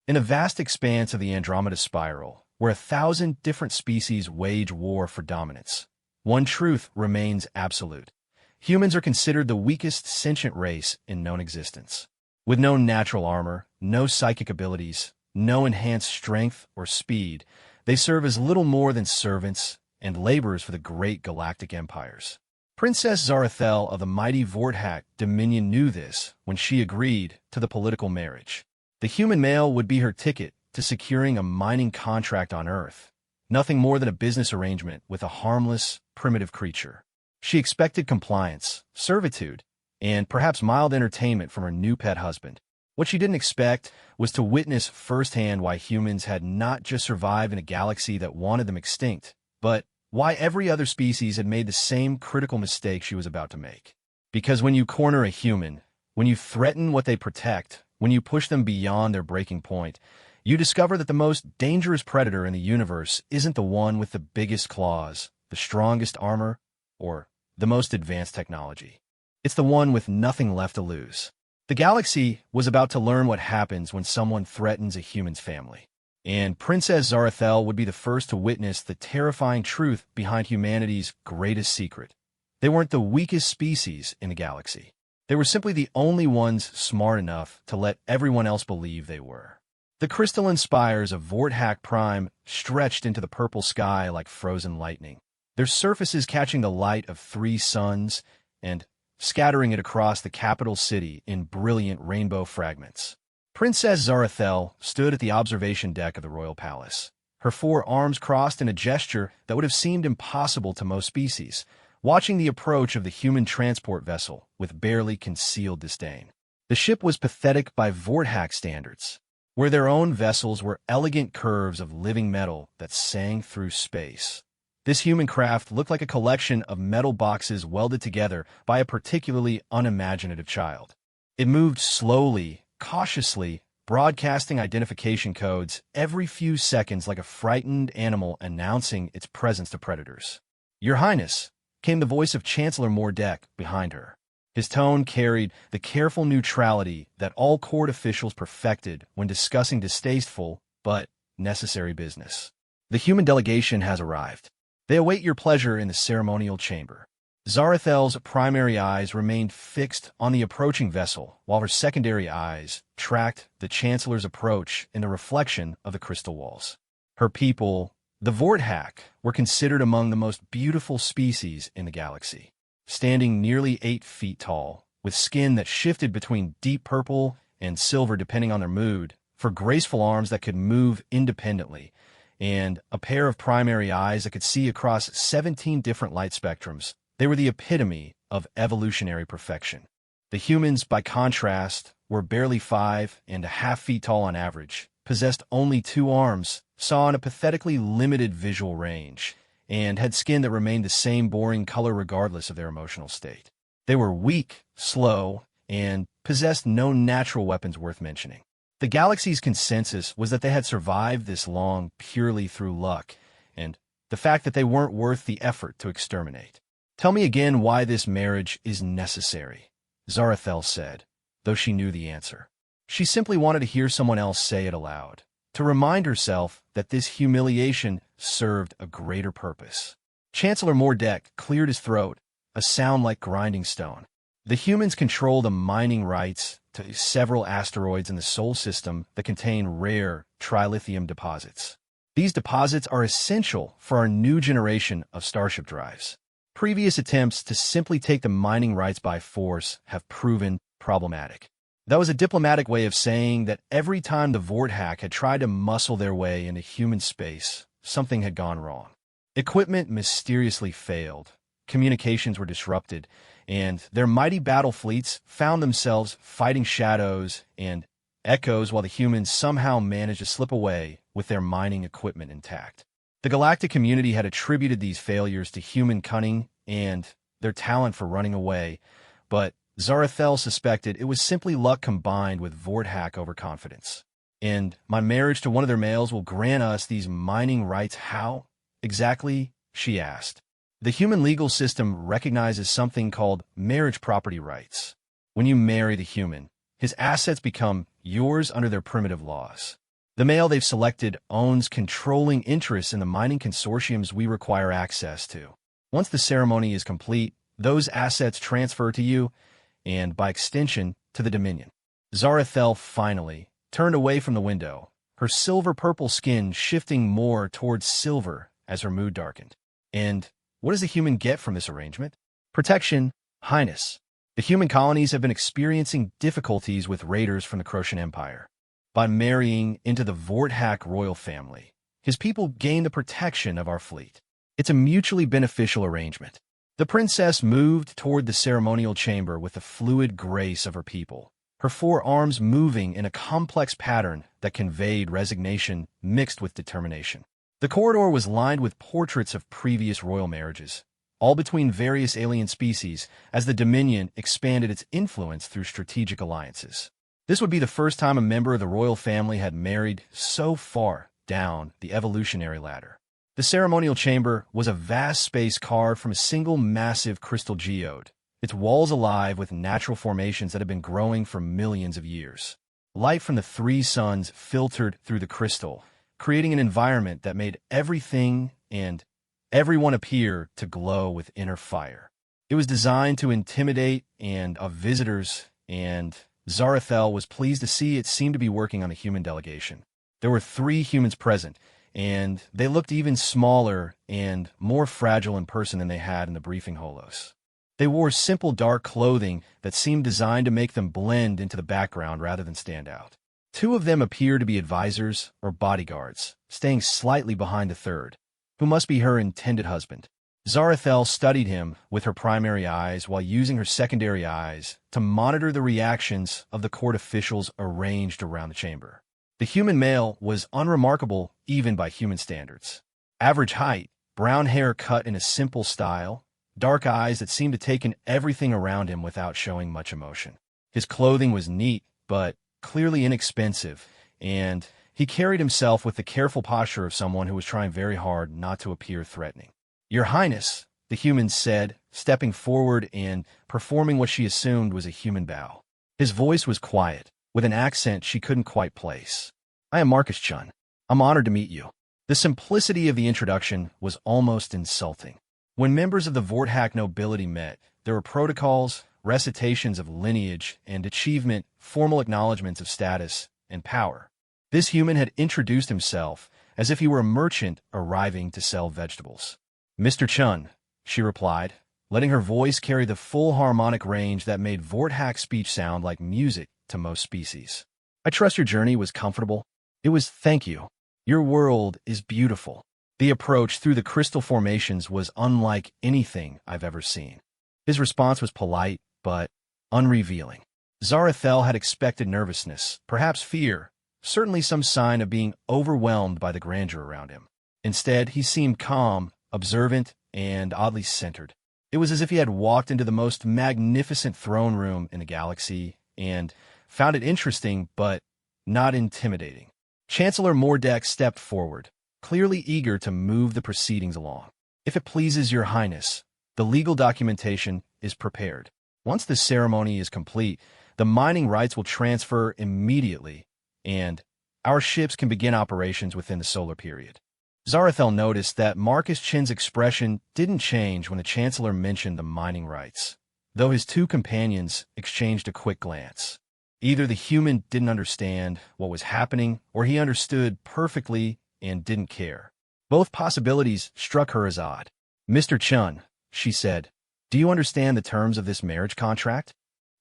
In a vast expanse of the Andromeda Spiral, where 1,000 different species wage war for dominance, one truth remains absolute. Humans are considered the weakest sentient race in known existence. With no natural armor, no psychic abilities, no enhanced strength or speed, they serve as little more than servants and laborers for the great galactic empires. Princess Zarathel of the mighty Vorthak Dominion knew this when she agreed to the political marriage. The human male would be her ticket to securing a mining contract on Earth, nothing more than a business arrangement with a harmless, primitive creature. She expected compliance, servitude, and perhaps mild entertainment from her new pet husband. What she didn't expect was to witness firsthand why humans had not just survived in a galaxy that wanted them extinct, but why every other species had made the same critical mistake she was about to make. Because when you corner a human, when you threaten what they protect, when you push them beyond their breaking point, you discover that the most dangerous predator in the universe isn't the one with the biggest claws, the strongest armor, or the most advanced technology. It's the one with nothing left to lose. The galaxy was about to learn what happens when someone threatens a human's family. And Princess Zarathel would be the first to witness the terrifying truth behind humanity's greatest secret. They weren't the weakest species in the galaxy. They were simply the only ones smart enough to let everyone else believe they were. The crystalline spires of Vorthak Prime stretched into the purple sky like frozen lightning, their surfaces catching the light of 3 suns and scattering it across the capital city in brilliant rainbow fragments. Princess Zarathel stood at the observation deck of the royal palace, her 4 arms crossed in a gesture that would have seemed impossible to most species, watching the approach of the human transport vessel with barely concealed disdain. The ship was pathetic by Vorthak standards, where their own vessels were elegant curves of living metal that sang through space. This human craft looked like a collection of metal boxes welded together by a particularly unimaginative child. It moved slowly, cautiously, broadcasting identification codes every few seconds like a frightened animal announcing its presence to predators. "Your Highness," came the voice of Chancellor Mordek behind her. His tone carried the careful neutrality that all court officials perfected when discussing distasteful but necessary business. "The human delegation has arrived. They await your pleasure in the ceremonial chamber." Zarathel's primary eyes remained fixed on the approaching vessel, while her secondary eyes tracked the Chancellor's approach in the reflection of the crystal walls. Her people, the Vorthak, were considered among the most beautiful species in the galaxy, standing nearly 8 feet tall, with skin that shifted between deep purple and silver depending on their mood, for graceful arms that could move independently, and a pair of primary eyes that could see across 17 different light spectrums. They were the epitome of evolutionary perfection. The humans, by contrast, were barely 5.5 feet tall on average, possessed only 2 arms, saw in a pathetically limited visual range, and had skin that remained the same boring color regardless of their emotional state. They were weak, slow, and possessed no natural weapons worth mentioning. The galaxy's consensus was that they had survived this long purely through luck, and the fact that they weren't worth the effort to exterminate. "Tell me again why this marriage is necessary," Zarathel said, though she knew the answer. She simply wanted to hear someone else say it aloud, to remind herself that this humiliation served a greater purpose. Chancellor Mordek cleared his throat, a sound like grinding stone. "The humans control the mining rights to several asteroids in the Sol system that contain rare trilithium deposits. These deposits are essential for our new generation of starship drives. Previous attempts to simply take the mining rights by force have proven problematic." That was a diplomatic way of saying that every time the Vorthak had tried to muscle their way into human space, something had gone wrong. Equipment mysteriously failed, communications were disrupted, and their mighty battle fleets found themselves fighting shadows and echoes while the humans somehow managed to slip away with their mining equipment intact. The galactic community had attributed these failures to human cunning and their talent for running away, but Zarathel suspected it was simply luck combined with Vorthak overconfidence. "And my marriage to one of their males will grant us these mining rights how, exactly?" she asked. "The human legal system recognizes something called marriage property rights. When you marry the human, his assets become yours under their primitive laws. The male they've selected owns controlling interests in the mining consortiums we require access to. Once the ceremony is complete, those assets transfer to you, and by extension, to the Dominion. Zarathel finally turned away from the window, her silver-purple skin shifting more towards silver as her mood darkened. And what does the human get from this arrangement? Protection, Highness. The human colonies have been experiencing difficulties with raiders from the Croatian Empire. By marrying into the Vorthak royal family, his people gain the protection of our fleet. It's a mutually beneficial arrangement. The princess moved toward the ceremonial chamber with the fluid grace of her people, her four arms moving in a complex pattern that conveyed resignation mixed with determination. The corridor was lined with portraits of previous royal marriages, all between various alien species, as the Dominion expanded its influence through strategic alliances. This would be the first time a member of the royal family had married so far down the evolutionary ladder. The ceremonial chamber was a vast space carved from a single massive crystal geode, its walls alive with natural formations that had been growing for millions of years. Light from the three suns filtered through the crystal, creating an environment that made everything and everyone appear to glow with inner fire. It was designed to intimidate visitors, and Zarathel was pleased to see it seemed to be working on a human delegation. There were 3 humans present, and they looked even smaller and more fragile in person than they had in the briefing holos. They wore simple dark clothing that seemed designed to make them blend into the background rather than stand out. 2 of them appeared to be advisors or bodyguards, staying slightly behind the third, who must be her intended husband. Zarathel studied him with her primary eyes while using her secondary eyes to monitor the reactions of the court officials arranged around the chamber. The human male was unremarkable even by human standards. Average height, brown hair cut in a simple style, dark eyes that seemed to take in everything around him without showing much emotion. His clothing was neat, but clearly inexpensive, and he carried himself with the careful posture of someone who was trying very hard not to appear threatening. "Your Highness," the human said, stepping forward and performing what she assumed was a human bow. His voice was quiet, with an accent she couldn't quite place. "I am Marcus Chun. I'm honored to meet you." The simplicity of the introduction was almost insulting. When members of the Vorthak nobility met, there were protocols, recitations of lineage and achievement, formal acknowledgments of status and power. This human had introduced himself as if he were a merchant arriving to sell vegetables. "Mr. Chun," she replied, letting her voice carry the full harmonic range that made Vorthak speech sound like music to most species. "I trust your journey was comfortable." "It was, thank you. Your world is beautiful." The approach through the crystal formations was unlike anything I've ever seen. His response was polite, but unrevealing. Zarathel had expected nervousness, perhaps fear, certainly some sign of being overwhelmed by the grandeur around him. Instead, he seemed calm, observant, and oddly centered. It was as if he had walked into the most magnificent throne room in the galaxy and found it interesting but not intimidating. Chancellor Mordek stepped forward, clearly eager to move the proceedings along. "If it pleases your Highness, the legal documentation is prepared. Once the ceremony is complete, the mining rights will transfer immediately, and our ships can begin operations within the solar period." Zarathel noticed that Marcus Chin's expression didn't change when the Chancellor mentioned the mining rights, though his 2 companions exchanged a quick glance. Either the human didn't understand what was happening, or he understood perfectly and didn't care. Both possibilities struck her as odd. "Mr. Chun," she said, "do you understand the terms of this marriage contract?"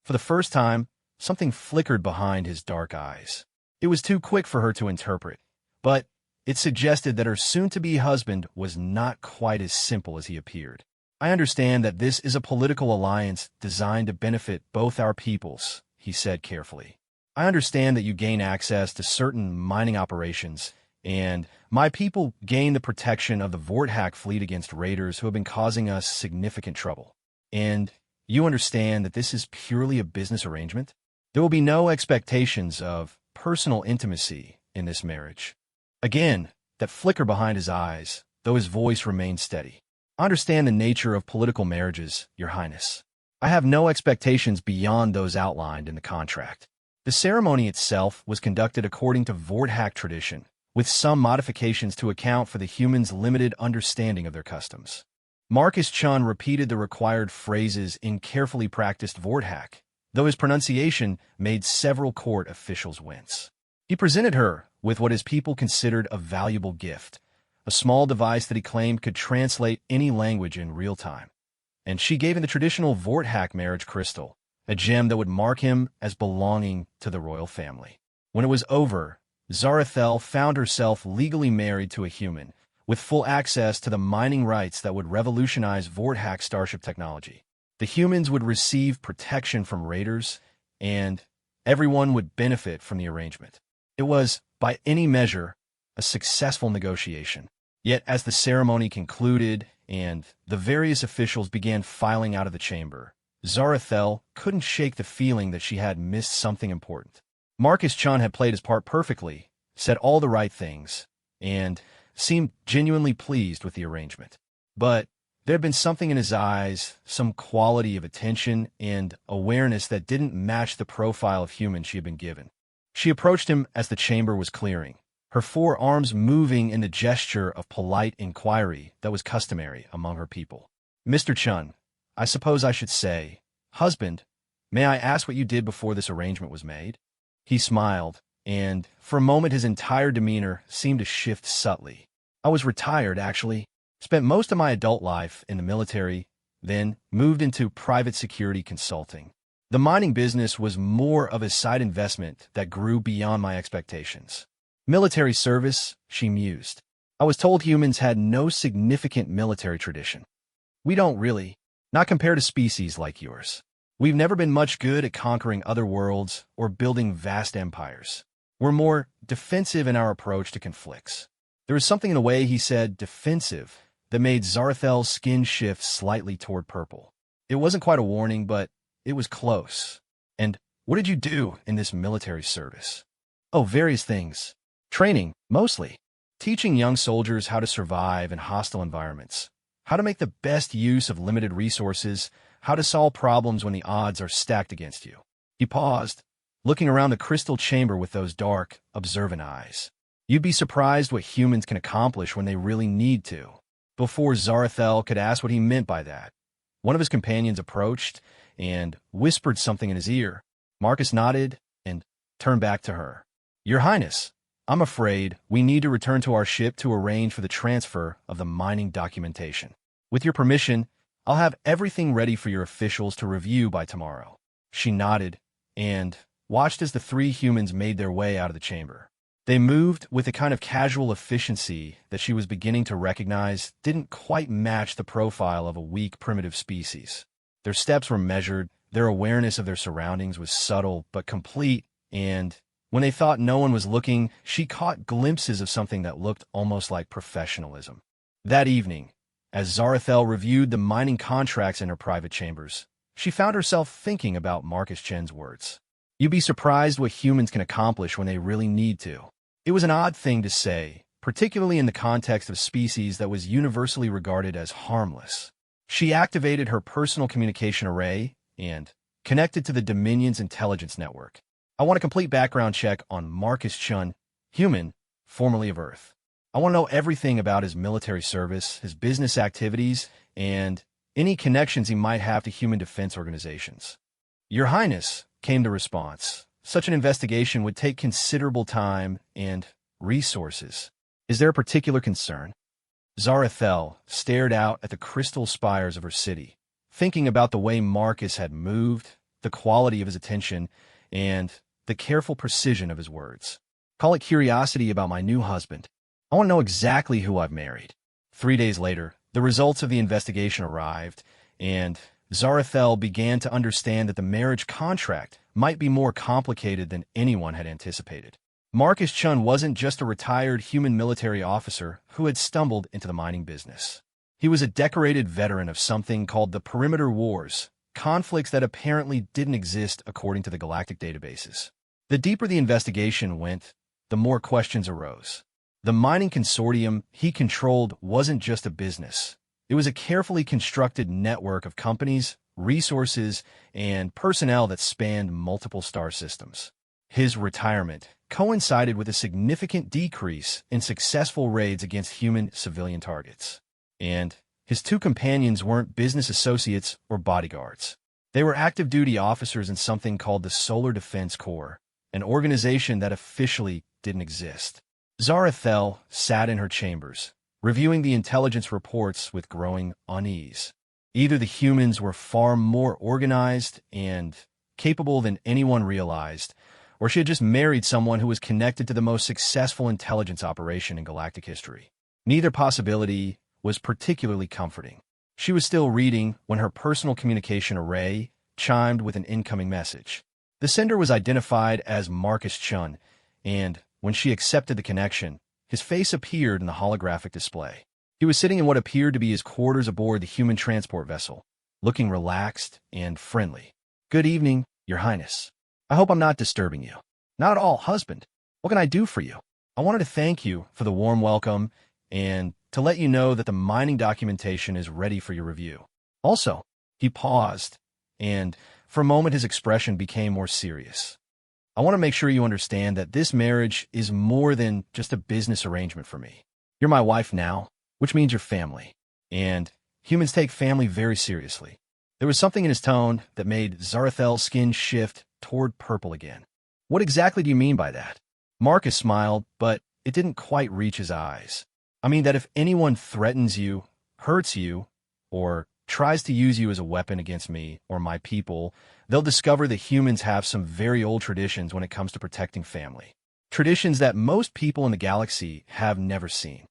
For the first time, something flickered behind his dark eyes. It was too quick for her to interpret, but it suggested that her soon-to-be husband was not quite as simple as he appeared. "I understand that this is a political alliance designed to benefit both our peoples," he said carefully. "I understand that you gain access to certain mining operations, and my people gain the protection of the Vorthak fleet against raiders who have been causing us significant trouble. And you understand that this is purely a business arrangement? There will be no expectations of personal intimacy in this marriage." Again, that flicker behind his eyes, though his voice remained steady. "I understand the nature of political marriages, Your Highness. I have no expectations beyond those outlined in the contract." The ceremony itself was conducted according to Vorthack tradition, with some modifications to account for the humans' limited understanding of their customs. Marcus Chun repeated the required phrases in carefully practiced Vorthack, though his pronunciation made several court officials wince. He presented her with what his people considered a valuable gift, a small device that he claimed could translate any language in real time. And she gave him the traditional Vorthack marriage crystal, a gem that would mark him as belonging to the royal family. When it was over, Zarathel found herself legally married to a human, with full access to the mining rights that would revolutionize Vorthack starship technology. The humans would receive protection from raiders, and everyone would benefit from the arrangement. It was, by any measure, a successful negotiation. Yet as the ceremony concluded and the various officials began filing out of the chamber, Zarathel couldn't shake the feeling that she had missed something important. Marcus Chun had played his part perfectly, said all the right things, and seemed genuinely pleased with the arrangement. But there had been something in his eyes, some quality of attention and awareness that didn't match the profile of human she had been given. She approached him as the chamber was clearing, her forearms moving in the gesture of polite inquiry that was customary among her people. "Mr. Chun, I suppose I should say, husband, may I ask what you did before this arrangement was made?" He smiled, and for a moment his entire demeanor seemed to shift subtly. "I was retired, actually. Spent most of my adult life in the military, then moved into private security consulting. The mining business was more of a side investment that grew beyond my expectations." "Military service," she mused. "I was told humans had no significant military tradition. We don't really, not compared to species like yours. We've never been much good at conquering other worlds or building vast empires. We're more defensive in our approach to conflicts." There was something in the way he said defensive that made Zarathel's skin shift slightly toward purple. It wasn't quite a warning, but it was close. "And what did you do in this military service?" "Oh, various things. Training, mostly. Teaching young soldiers how to survive in hostile environments, how to make the best use of limited resources, how to solve problems when the odds are stacked against you." He paused, looking around the crystal chamber with those dark, observant eyes. "You'd be surprised what humans can accomplish when they really need to." Before Zarathel could ask what he meant by that, one of his companions approached and whispered something in his ear. Marcus nodded and turned back to her. "Your Highness, I'm afraid we need to return to our ship to arrange for the transfer of the mining documentation. With your permission, I'll have everything ready for your officials to review by tomorrow." She nodded and watched as the three humans made their way out of the chamber. They moved with a kind of casual efficiency that she was beginning to recognize didn't quite match the profile of a weak, primitive species. Their steps were measured, their awareness of their surroundings was subtle but complete, and when they thought no one was looking, she caught glimpses of something that looked almost like professionalism. That evening, as Zarathel reviewed the mining contracts in her private chambers, she found herself thinking about Marcus Chen's words. "You'd be surprised what humans can accomplish when they really need to." It was an odd thing to say, particularly in the context of a species that was universally regarded as harmless. She activated her personal communication array and connected to the Dominion's intelligence network. "I want a complete background check on Marcus Chun, human, formerly of Earth. I want to know everything about his military service, his business activities, and any connections he might have to human defense organizations." "Your Highness," came the response, "such an investigation would take considerable time and resources. Is there a particular concern?" Zarathel stared out at the crystal spires of her city, thinking about the way Marcus had moved, the quality of his attention, and the careful precision of his words. "Call it curiosity about my new husband. I want to know exactly who I've married." 3 days later, the results of the investigation arrived, and Zarathel began to understand that the marriage contract might be more complicated than anyone had anticipated. Marcus Chun wasn't just a retired human military officer who had stumbled into the mining business. He was a decorated veteran of something called the Perimeter Wars, conflicts that apparently didn't exist according to the galactic databases. The deeper the investigation went, the more questions arose. The mining consortium he controlled wasn't just a business. It was a carefully constructed network of companies, resources, and personnel that spanned multiple star systems. his retirement coincided with a significant decrease in successful raids against human civilian targets. And his two companions weren't business associates or bodyguards. They were active-duty officers in something called the Solar Defense Corps, an organization that officially didn't exist. Zarathel sat in her chambers, reviewing the intelligence reports with growing unease. Either the humans were far more organized and capable than anyone realized, or she had just married someone who was connected to the most successful intelligence operation in galactic history. Neither possibility was particularly comforting. She was still reading when her personal communication array chimed with an incoming message. The sender was identified as Marcus Chun, and when she accepted the connection, his face appeared in the holographic display. He was sitting in what appeared to be his quarters aboard the human transport vessel, looking relaxed and friendly. "Good evening, Your Highness. I hope I'm not disturbing you." "Not at all, husband. What can I do for you?" "I wanted to thank you for the warm welcome and to let you know that the mining documentation is ready for your review. Also," he paused, and for a moment his expression became more serious. "I want to make sure you understand that this marriage is more than just a business arrangement for me. You're my wife now, which means your family. And humans take family very seriously." There was something in his tone that made Zarathel's skin shift toward purple again. "What exactly do you mean by that?" Marcus smiled, but it didn't quite reach his eyes. "I mean that if anyone threatens you, hurts you, or tries to use you as a weapon against me or my people, they'll discover that humans have some very old traditions when it comes to protecting family. Traditions that most people in the galaxy have never seen."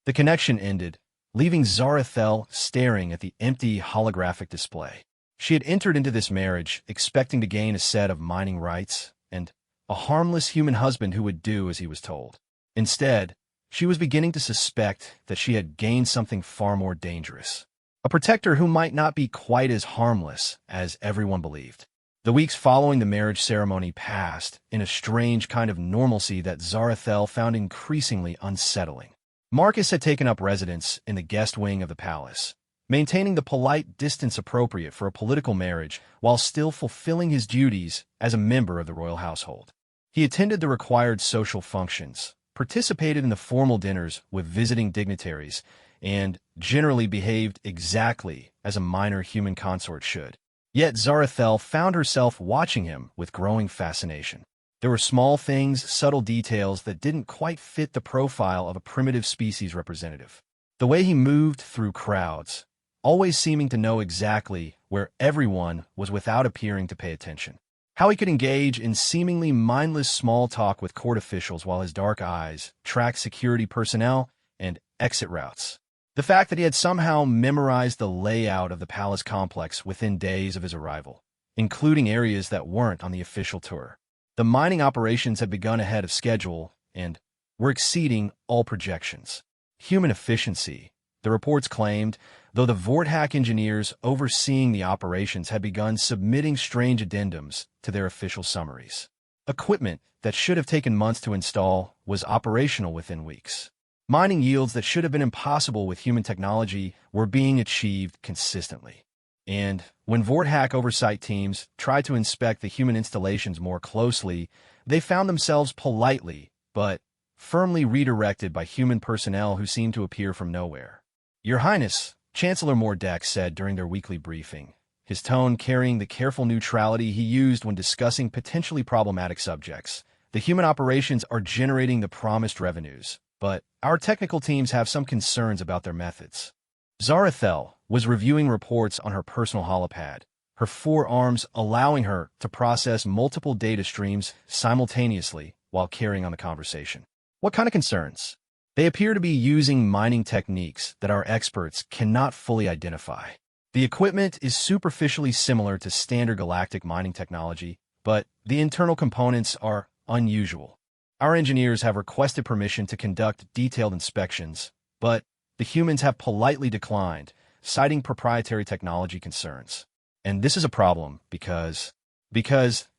The connection ended, leaving Zarathel staring at the empty holographic display. She had entered into this marriage expecting to gain a set of mining rights and a harmless human husband who would do as he was told. Instead, she was beginning to suspect that she had gained something far more dangerous. A protector who might not be quite as harmless as everyone believed. The weeks following the marriage ceremony passed in a strange kind of normalcy that Zarathel found increasingly unsettling. Marcus had taken up residence in the guest wing of the palace, maintaining the polite distance appropriate for a political marriage while still fulfilling his duties as a member of the royal household. He attended the required social functions, participated in the formal dinners with visiting dignitaries, and generally behaved exactly as a minor human consort should. Yet Zarathel found herself watching him with growing fascination. There were small things, subtle details that didn't quite fit the profile of a primitive species representative. The way he moved through crowds, always seeming to know exactly where everyone was without appearing to pay attention. How he could engage in seemingly mindless small talk with court officials while his dark eyes tracked security personnel and exit routes. The fact that he had somehow memorized the layout of the palace complex within days of his arrival, including areas that weren't on the official tour. The mining operations had begun ahead of schedule and were exceeding all projections. Human efficiency, the reports claimed, though the Vorthack engineers overseeing the operations had begun submitting strange addendums to their official summaries. Equipment that should have taken months to install was operational within weeks. Mining yields that should have been impossible with human technology were being achieved consistently. And when Vorthack oversight teams tried to inspect the human installations more closely, they found themselves politely, but firmly redirected by human personnel who seemed to appear from nowhere. "Your Highness," Chancellor Mordeck said during their weekly briefing, his tone carrying the careful neutrality he used when discussing potentially problematic subjects. "The human operations are generating the promised revenues, but our technical teams have some concerns about their methods." Zarathel was reviewing reports on her personal holopad, her forearms allowing her to process multiple data streams simultaneously while carrying on the conversation. "What kind of concerns?" "They appear to be using mining techniques that our experts cannot fully identify. The equipment is superficially similar to standard galactic mining technology, but the internal components are unusual. Our engineers have requested permission to conduct detailed inspections, but the humans have politely declined, citing proprietary technology concerns. And this is a problem because,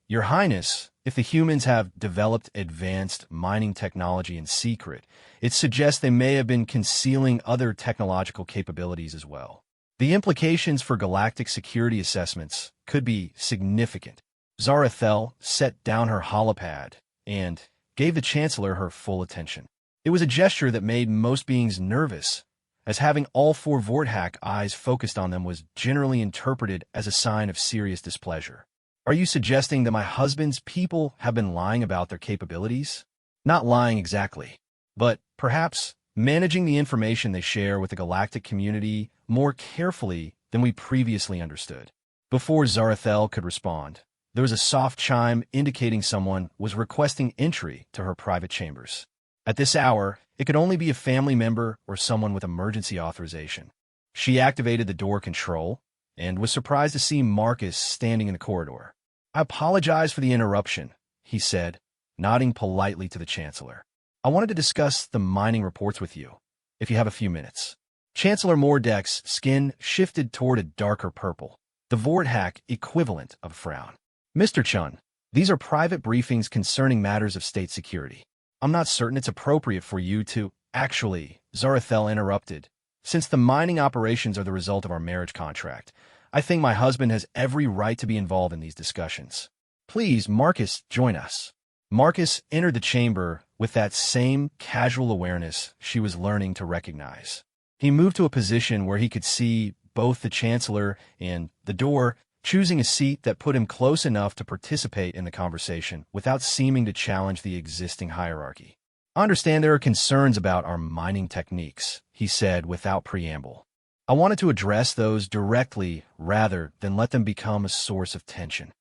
Your Highness, if the humans have developed advanced mining technology in secret, it suggests they may have been concealing other technological capabilities as well. The implications for galactic security assessments could be significant." Zarathel set down her holopad and gave the Chancellor her full attention. It was a gesture that made most beings nervous, as having all four Vorthak eyes focused on them was generally interpreted as a sign of serious displeasure. Are you suggesting that my husband's people have been lying about their capabilities? Not lying exactly, but perhaps managing the information they share with the galactic community more carefully than we previously understood. Before Zarathel could respond, there was a soft chime indicating someone was requesting entry to her private chambers. At this hour, it could only be a family member or someone with emergency authorization. She activated the door control and was surprised to see Marcus standing in the corridor. "I apologize for the interruption," he said, nodding politely to the Chancellor. "I wanted to discuss the mining reports with you, if you have a few minutes." Chancellor Mordek's skin shifted toward a darker purple, the Vorthak equivalent of a frown. "Mr. Chun, these are private briefings concerning matters of state security. I'm not certain it's appropriate for you to—" "Actually," Zarathel interrupted, "since the mining operations are the result of our marriage contract, I think my husband has every right to be involved in these discussions. Please, Marcus, join us." Marcus entered the chamber with that same casual awareness she was learning to recognize. He moved to a position where he could see both the Chancellor and the door, choosing a seat that put him close enough to participate in the conversation without seeming to challenge the existing hierarchy. "I understand there are concerns about our mining techniques," he said without preamble. "I wanted to address those directly rather than let them become a source of tension."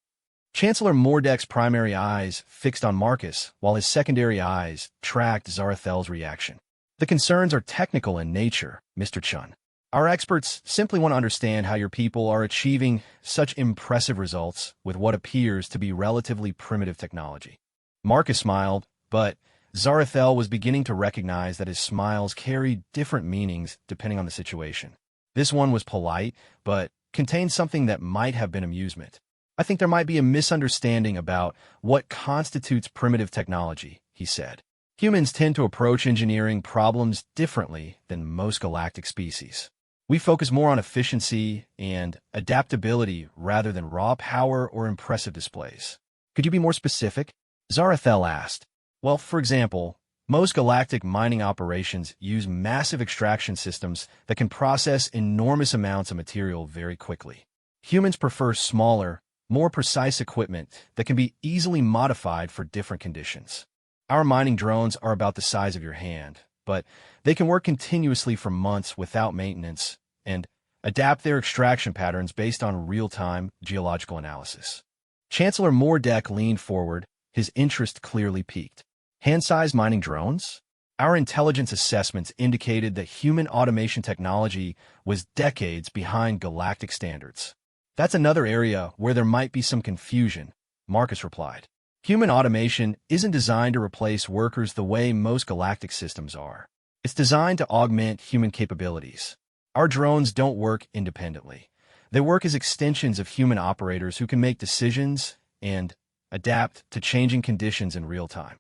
Chancellor Mordek's primary eyes fixed on Marcus, while his secondary eyes tracked Zarathel's reaction. "The concerns are technical in nature, Mr. Chun. Our experts simply want to understand how your people are achieving such impressive results with what appears to be relatively primitive technology." Marcus smiled, but Zarathel was beginning to recognize that his smiles carried different meanings depending on the situation. This one was polite, but contained something that might have been amusement. "I think there might be a misunderstanding about what constitutes primitive technology," he said. "Humans tend to approach engineering problems differently than most galactic species. We focus more on efficiency and adaptability rather than raw power or impressive displays." "Could you be more specific?" Zarathel asked. "Well, for example, most galactic mining operations use massive extraction systems that can process enormous amounts of material very quickly. Humans prefer smaller, more precise equipment that can be easily modified for different conditions. Our mining drones are about the size of your hand, but they can work continuously for months without maintenance and adapt their extraction patterns based on real-time geological analysis." Chancellor Mordek leaned forward, his interest clearly piqued. "Hand-sized mining drones?" Our intelligence assessments indicated that human automation technology was decades behind galactic standards. "That's another area where there might be some confusion," Marcus replied. "Human automation isn't designed to replace workers the way most galactic systems are. It's designed to augment human capabilities. Our drones don't work independently. They work as extensions of human operators who can make decisions and adapt to changing conditions in real time."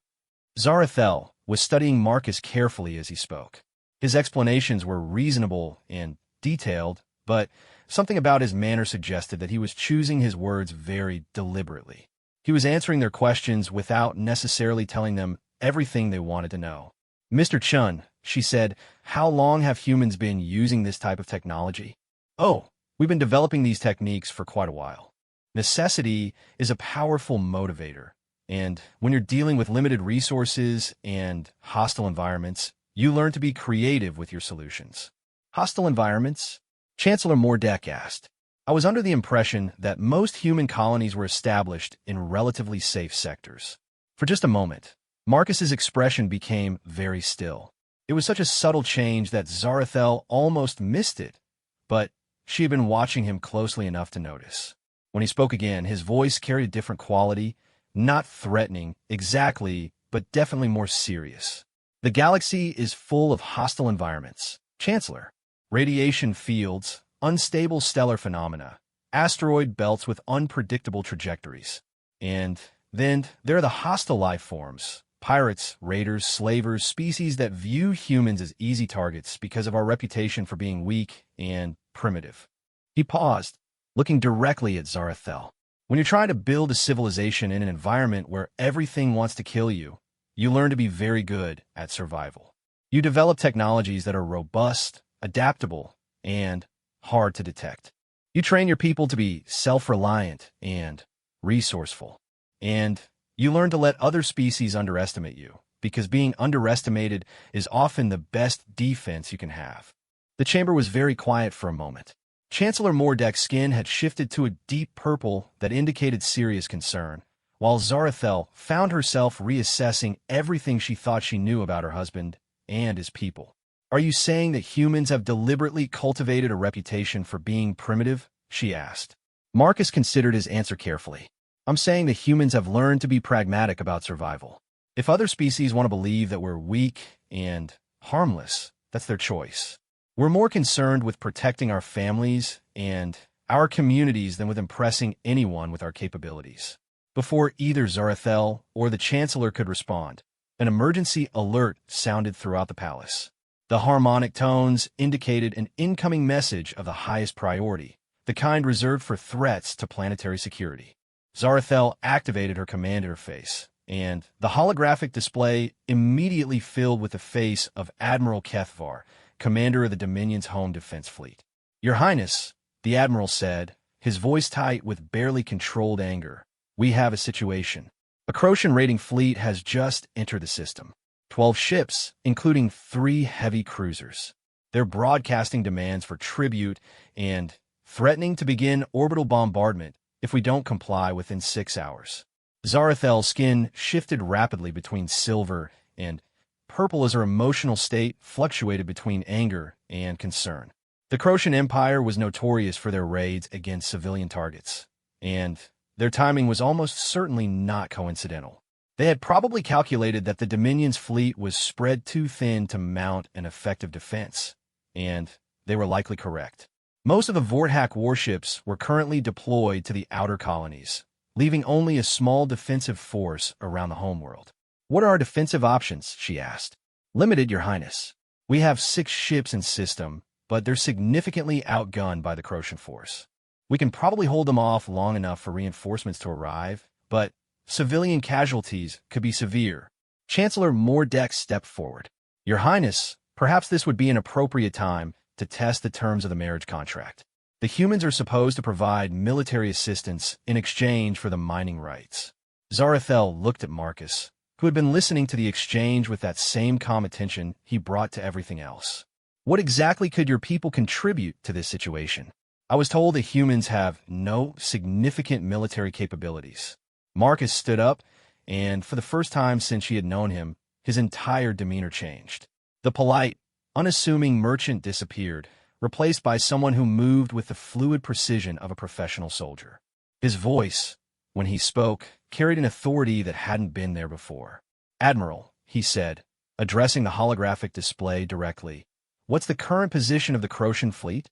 Zarathel was studying Marcus carefully as he spoke. His explanations were reasonable and detailed, but something about his manner suggested that he was choosing his words very deliberately. He was answering their questions without necessarily telling them everything they wanted to know. "Mr. Chun," she said, "how long have humans been using this type of technology?" "Oh, we've been developing these techniques for quite a while. Necessity is a powerful motivator, and when you're dealing with limited resources and hostile environments, you learn to be creative with your solutions." "Hostile environments?" Chancellor Mordek asked. "I was under the impression that most human colonies were established in relatively safe sectors." For just a moment, Marcus's expression became very still. It was such a subtle change that Zarathel almost missed it, but she had been watching him closely enough to notice. When he spoke again, his voice carried a different quality, not threatening exactly, but definitely more serious. "The galaxy is full of hostile environments, Chancellor. Radiation fields, unstable stellar phenomena, asteroid belts with unpredictable trajectories. And then there are the hostile life forms, pirates, raiders, slavers, species that view humans as easy targets because of our reputation for being weak and primitive." He paused, looking directly at Zarathel. When you're trying to build a civilization in an environment where everything wants to kill you, you learn to be very good at survival. You develop technologies that are robust, adaptable, and hard to detect. You train your people to be self-reliant and resourceful. And you learn to let other species underestimate you, because being underestimated is often the best defense you can have. The chamber was very quiet for a moment. Chancellor Mordek's skin had shifted to a deep purple that indicated serious concern, while Zarathel found herself reassessing everything she thought she knew about her husband and his people. "Are you saying that humans have deliberately cultivated a reputation for being primitive?" she asked. Marcus considered his answer carefully. "I'm saying that humans have learned to be pragmatic about survival. If other species want to believe that we're weak and harmless, that's their choice. We're more concerned with protecting our families and our communities than with impressing anyone with our capabilities." Before either Zarathel or the Chancellor could respond, an emergency alert sounded throughout the palace. The harmonic tones indicated an incoming message of the highest priority, the kind reserved for threats to planetary security. Zarathel activated her command interface, and the holographic display immediately filled with the face of Admiral Kethvar, commander of the Dominion's home defense fleet. "Your Highness," the Admiral said, his voice tight with barely controlled anger, "we have a situation. A Croatian raiding fleet has just entered the system. 12 ships, including 3 heavy cruisers. They're broadcasting demands for tribute and threatening to begin orbital bombardment if we don't comply within 6 hours." Zarathel's skin shifted rapidly between silver and purple as her emotional state fluctuated between anger and concern. The Croatian Empire was notorious for their raids against civilian targets, and their timing was almost certainly not coincidental. They had probably calculated that the Dominion's fleet was spread too thin to mount an effective defense, and they were likely correct. Most of the Vorthak warships were currently deployed to the outer colonies, leaving only a small defensive force around the homeworld. "What are our defensive options?" she asked. "Limited, Your Highness. We have 6 ships in system, but they're significantly outgunned by the Croatian force. We can probably hold them off long enough for reinforcements to arrive, but civilian casualties could be severe." Chancellor Mordek stepped forward. "Your Highness, perhaps this would be an appropriate time to test the terms of the marriage contract. The humans are supposed to provide military assistance in exchange for the mining rights." Zarathel looked at Marcus, who had been listening to the exchange with that same calm attention he brought to everything else. "What exactly could your people contribute to this situation?" "I was told that humans have no significant military capabilities." Marcus stood up, and for the first time since she had known him, his entire demeanor changed. The polite, unassuming merchant disappeared, replaced by someone who moved with the fluid precision of a professional soldier. His voice, when he spoke, carried an authority that hadn't been there before. "Admiral," he said, addressing the holographic display directly, "what's the current position of the Croatian fleet?"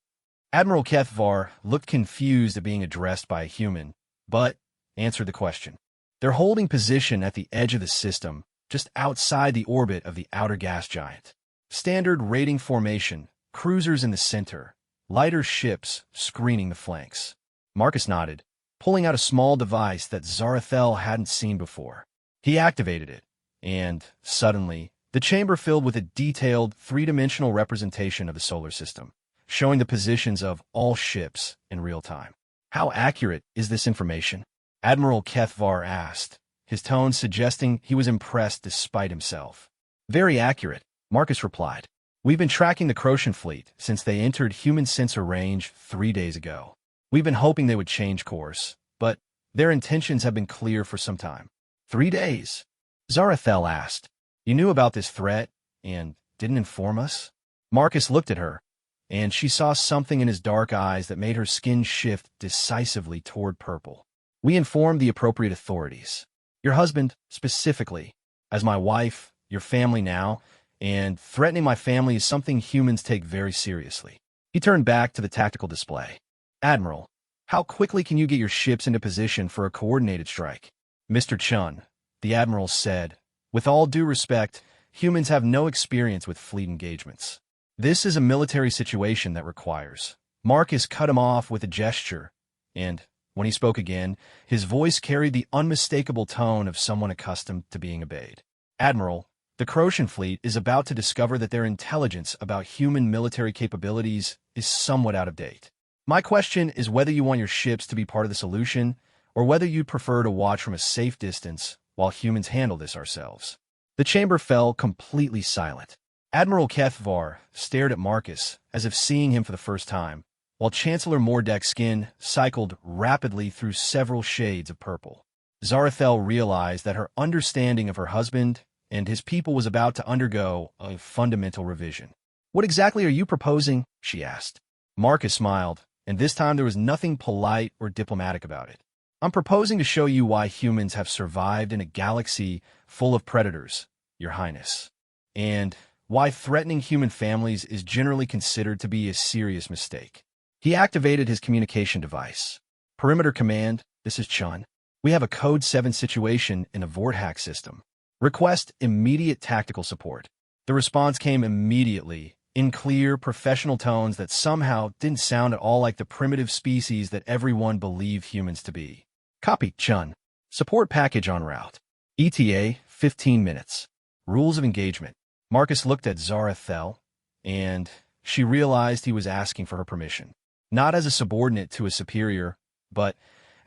Admiral Kethvar looked confused at being addressed by a human, but answered the question. "They're holding position at the edge of the system, just outside the orbit of the outer gas giant. Standard raiding formation, cruisers in the center, lighter ships screening the flanks." Marcus nodded, pulling out a small device that Zarathel hadn't seen before. He activated it, and, suddenly, the chamber filled with a detailed, 3-dimensional representation of the solar system, showing the positions of all ships in real time. "How accurate is this information?" Admiral Kethvar asked, his tone suggesting he was impressed despite himself. "Very accurate," Marcus replied. "We've been tracking the Croatian fleet since they entered human sensor range 3 days ago. We've been hoping they would change course, but their intentions have been clear for some time." 3 days? Zarathel asked. "You knew about this threat and didn't inform us?" Marcus looked at her, and she saw something in his dark eyes that made her skin shift decisively toward purple. "We informed the appropriate authorities. Your husband, specifically. As my wife, your family now, and threatening my family is something humans take very seriously." He turned back to the tactical display. "Admiral, how quickly can you get your ships into position for a coordinated strike?" "Mr. Chun," the Admiral said, "with all due respect, humans have no experience with fleet engagements. This is a military situation that requires." Marcus cut him off with a gesture, and When he spoke again, his voice carried the unmistakable tone of someone accustomed to being obeyed. "Admiral, the Croatian fleet is about to discover that their intelligence about human military capabilities is somewhat out of date. My question is whether you want your ships to be part of the solution, or whether you'd prefer to watch from a safe distance while humans handle this ourselves." The chamber fell completely silent. Admiral Kethvar stared at Marcus as if seeing him for the first time, while Chancellor Mordek's skin cycled rapidly through several shades of purple. Zarathel realized that her understanding of her husband and his people was about to undergo a fundamental revision. "What exactly are you proposing?" she asked. Marcus smiled, and this time there was nothing polite or diplomatic about it. "I'm proposing to show you why humans have survived in a galaxy full of predators, Your Highness, and why threatening human families is generally considered to be a serious mistake." He activated his communication device. "Perimeter Command, this is Chun. We have a Code 7 situation in the Vorthack system. Request immediate tactical support." The response came immediately, in clear, professional tones that somehow didn't sound at all like the primitive species that everyone believed humans to be. "Copy, Chun. Support package en route. ETA, 15 minutes. Rules of engagement." Marcus looked at Zarathel, and she realized he was asking for her permission. Not as a subordinate to a superior, but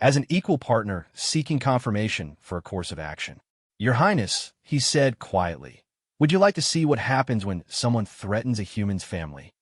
as an equal partner seeking confirmation for a course of action. "Your Highness," he said quietly, "would you like to see what happens when someone threatens a human's family?"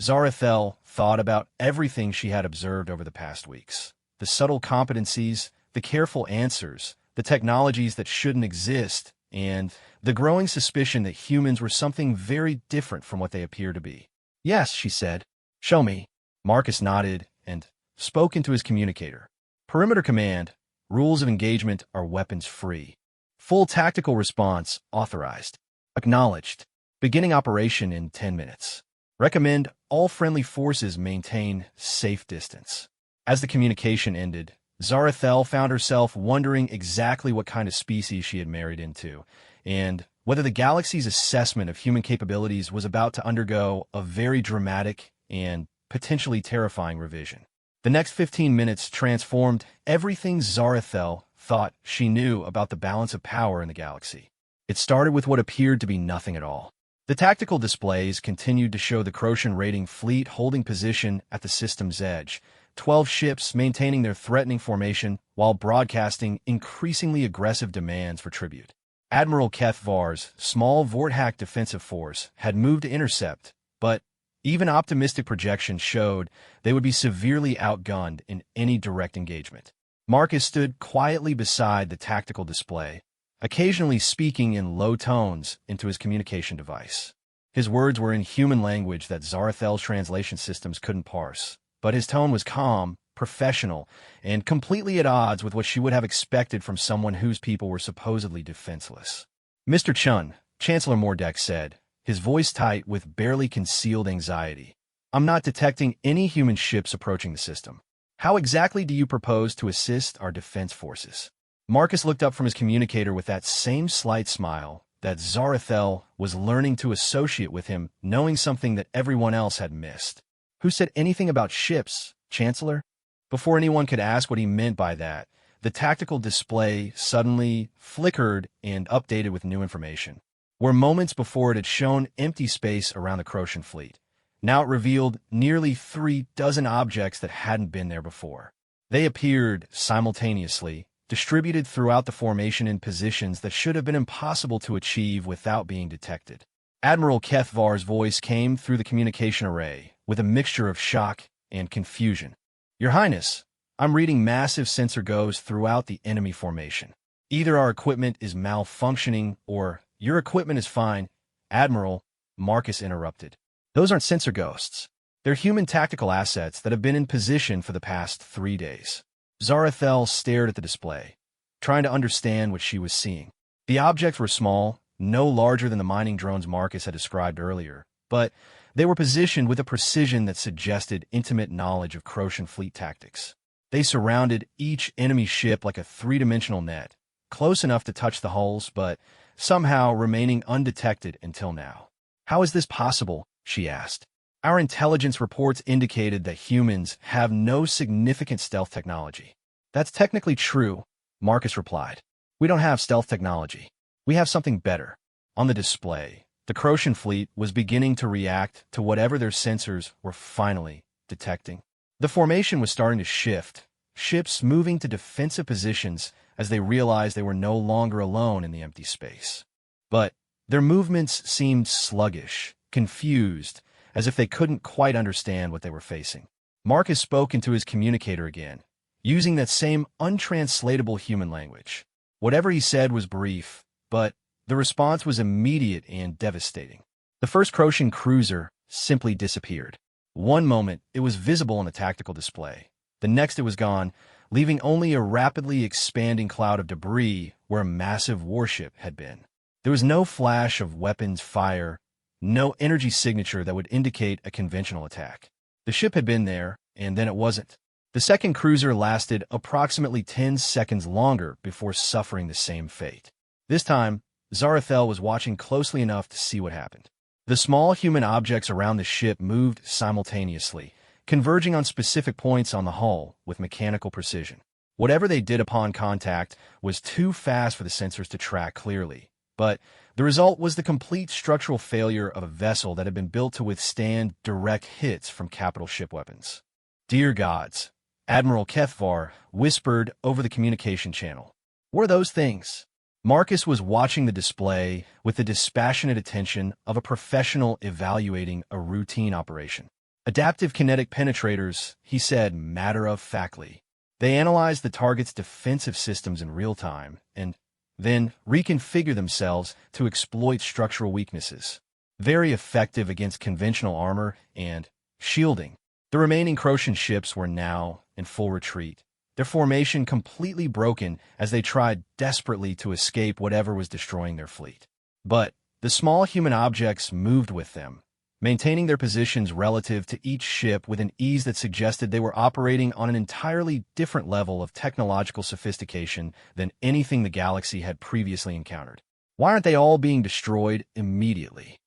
Zarathel thought about everything she had observed over the past weeks. The subtle competencies, the careful answers, the technologies that shouldn't exist, and the growing suspicion that humans were something very different from what they appear to be. "Yes," she said. "Show me." Marcus nodded and spoke into his communicator. "Perimeter Command, rules of engagement are weapons-free. Full tactical response authorized. Acknowledged. Beginning operation in 10 minutes. Recommend all friendly forces maintain safe distance." As the communication ended, Zarathel found herself wondering exactly what kind of species she had married into, and whether the galaxy's assessment of human capabilities was about to undergo a very dramatic and potentially terrifying revision. The next 15 minutes transformed everything Zarathel thought she knew about the balance of power in the galaxy. It started with what appeared to be nothing at all. The tactical displays continued to show the Croatian raiding fleet holding position at the system's edge, 12 ships maintaining their threatening formation while broadcasting increasingly aggressive demands for tribute. Admiral Kethvar's small Vorthack defensive force had moved to intercept, but even optimistic projections showed they would be severely outgunned in any direct engagement. Marcus stood quietly beside the tactical display, occasionally speaking in low tones into his communication device. His words were in human language that Zarathel's translation systems couldn't parse, but his tone was calm, professional, and completely at odds with what she would have expected from someone whose people were supposedly defenseless. "Mr. Chun," Chancellor Mordek said, his voice tight with barely concealed anxiety, "I'm not detecting any human ships approaching the system. How exactly do you propose to assist our defense forces?" Marcus looked up from his communicator with that same slight smile that Zarathel was learning to associate with him, knowing something that everyone else had missed. "Who said anything about ships, Chancellor?" Before anyone could ask what he meant by that, the tactical display suddenly flickered and updated with new information. Where moments before it had shown empty space around the Croatian fleet, now it revealed nearly 36 objects that hadn't been there before. They appeared simultaneously, distributed throughout the formation in positions that should have been impossible to achieve without being detected. Admiral Kethvar's voice came through the communication array with a mixture of shock and confusion. "Your Highness, I'm reading massive sensor goes throughout the enemy formation. Either our equipment is malfunctioning or your equipment is fine." "Admiral," Marcus interrupted, "those aren't sensor ghosts. They're human tactical assets that have been in position for the past 3 days." Zarathel stared at the display, trying to understand what she was seeing. The objects were small, no larger than the mining drones Marcus had described earlier, but they were positioned with a precision that suggested intimate knowledge of Croatian fleet tactics. They surrounded each enemy ship like a three-dimensional net, close enough to touch the hulls, but somehow remaining undetected until now. "How is this possible?" she asked. "Our intelligence reports indicated that humans have no significant stealth technology." That's technically true, Marcus replied. We don't have stealth technology. We have something better. On the display, the Croatian fleet was beginning to react to whatever their sensors were finally detecting. The formation was starting to shift, ships moving to defensive positions as they realized they were no longer alone in the empty space. But their movements seemed sluggish, confused, as if they couldn't quite understand what they were facing. Marcus spoke into his communicator again, using that same untranslatable human language. Whatever he said was brief, but the response was immediate and devastating. The first Croatian cruiser simply disappeared. One moment, it was visible on the tactical display. The next, it was gone, leaving only a rapidly expanding cloud of debris where a massive warship had been. There was no flash of weapons fire, no energy signature that would indicate a conventional attack. The ship had been there, and then it wasn't. The second cruiser lasted approximately 10 seconds longer before suffering the same fate. This time, Zarathel was watching closely enough to see what happened. The small human objects around the ship moved simultaneously, converging on specific points on the hull with mechanical precision. Whatever they did upon contact was too fast for the sensors to track clearly, but the result was the complete structural failure of a vessel that had been built to withstand direct hits from capital ship weapons. Dear gods, Admiral Kethvar whispered over the communication channel. What are those things? Marcus was watching the display with the dispassionate attention of a professional evaluating a routine operation. Adaptive kinetic penetrators, he said matter-of-factly. They analyze the target's defensive systems in real time and then reconfigure themselves to exploit structural weaknesses. Very effective against conventional armor and shielding. The remaining Croatian ships were now in full retreat, their formation completely broken as they tried desperately to escape whatever was destroying their fleet. But the small human objects moved with them, maintaining their positions relative to each ship with an ease that suggested they were operating on an entirely different level of technological sophistication than anything the galaxy had previously encountered. Why aren't they all being destroyed immediately?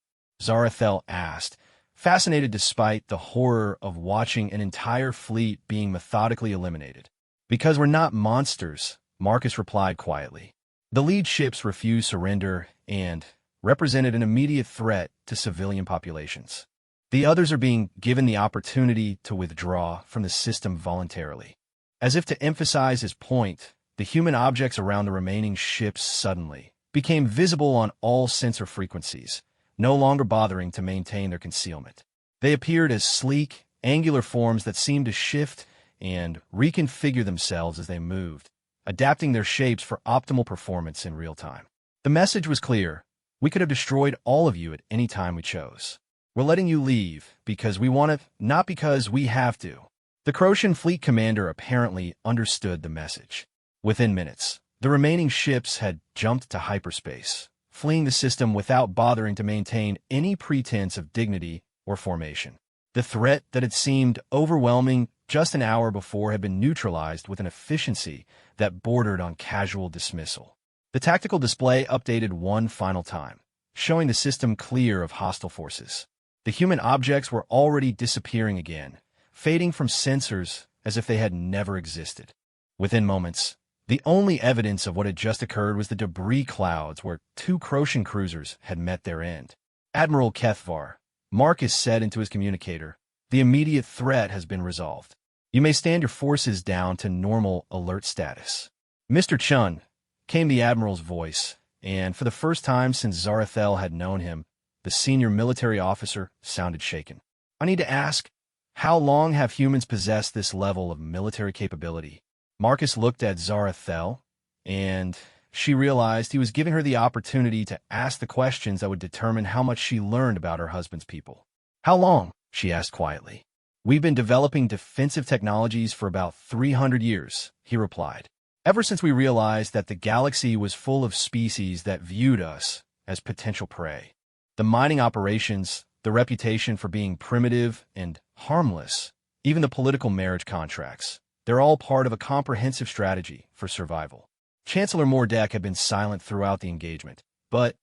Zarathel asked, fascinated despite the horror of watching an entire fleet being methodically eliminated. Because we're not monsters, Marcus replied quietly. The lead ships refused surrender and represented an immediate threat to civilian populations. The others are being given the opportunity to withdraw from the system voluntarily. As if to emphasize his point, the human objects around the remaining ships suddenly became visible on all sensor frequencies, no longer bothering to maintain their concealment. They appeared as sleek, angular forms that seemed to shift and reconfigure themselves as they moved, adapting their shapes for optimal performance in real time. The message was clear. We could have destroyed all of you at any time we chose. We're letting you leave because we want to, not because we have to. The Croatian fleet commander apparently understood the message. Within minutes, the remaining ships had jumped to hyperspace, fleeing the system without bothering to maintain any pretense of dignity or formation. The threat that had seemed overwhelming just an hour before had been neutralized with an efficiency that bordered on casual dismissal. The tactical display updated one final time, showing the system clear of hostile forces. The human objects were already disappearing again, fading from sensors as if they had never existed. Within moments, the only evidence of what had just occurred was the debris clouds where two Croatian cruisers had met their end. Admiral Kethvar, Marcus said into his communicator, the immediate threat has been resolved. You may stand your forces down to normal alert status. Mr. Chun, came the Admiral's voice, and for the first time since Zarathel had known him, the senior military officer sounded shaken. I need to ask, how long have humans possessed this level of military capability? Marcus looked at Zarathel, and she realized he was giving her the opportunity to ask the questions that would determine how much she learned about her husband's people. How long? She asked quietly. We've been developing defensive technologies for about 300 years, he replied. Ever since we realized that the galaxy was full of species that viewed us as potential prey. The mining operations, the reputation for being primitive and harmless, even the political marriage contracts, they're all part of a comprehensive strategy for survival. Chancellor Mordek had been silent throughout the engagement, but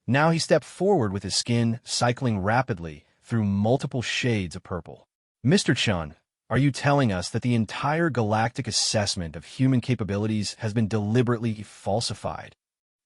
now he stepped forward with his skin cycling rapidly through multiple shades of purple. Mr. Chun, Are you telling us that the entire galactic assessment of human capabilities has been deliberately falsified?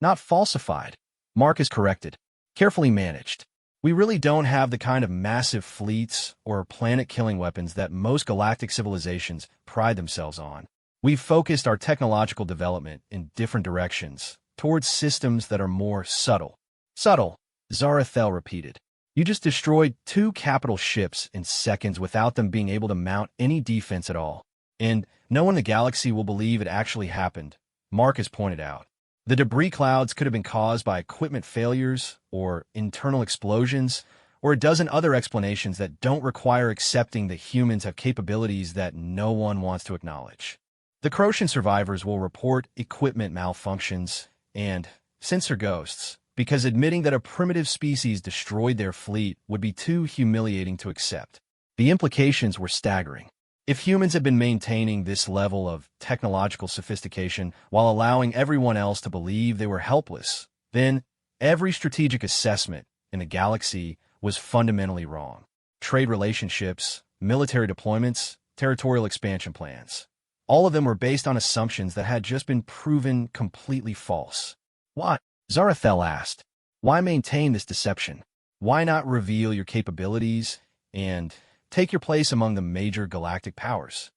Not falsified. Marcus corrected. Carefully managed. We really don't have the kind of massive fleets or planet-killing weapons that most galactic civilizations pride themselves on. We've focused our technological development in different directions, towards systems that are more subtle. Subtle, Zarathel repeated. You just destroyed 2 capital ships in seconds without them being able to mount any defense at all. And no one in the galaxy will believe it actually happened, Marcus pointed out. The debris clouds could have been caused by equipment failures, or internal explosions, or a dozen other explanations that don't require accepting that humans have capabilities that no one wants to acknowledge. The Crocian survivors will report equipment malfunctions and sensor ghosts, because admitting that a primitive species destroyed their fleet would be too humiliating to accept. The implications were staggering. If humans had been maintaining this level of technological sophistication while allowing everyone else to believe they were helpless, then every strategic assessment in the galaxy was fundamentally wrong. Trade relationships, military deployments, territorial expansion plans. All of them were based on assumptions that had just been proven completely false. Why? Zarathel asked. Why maintain this deception? Why not reveal your capabilities and take your place among the major galactic powers?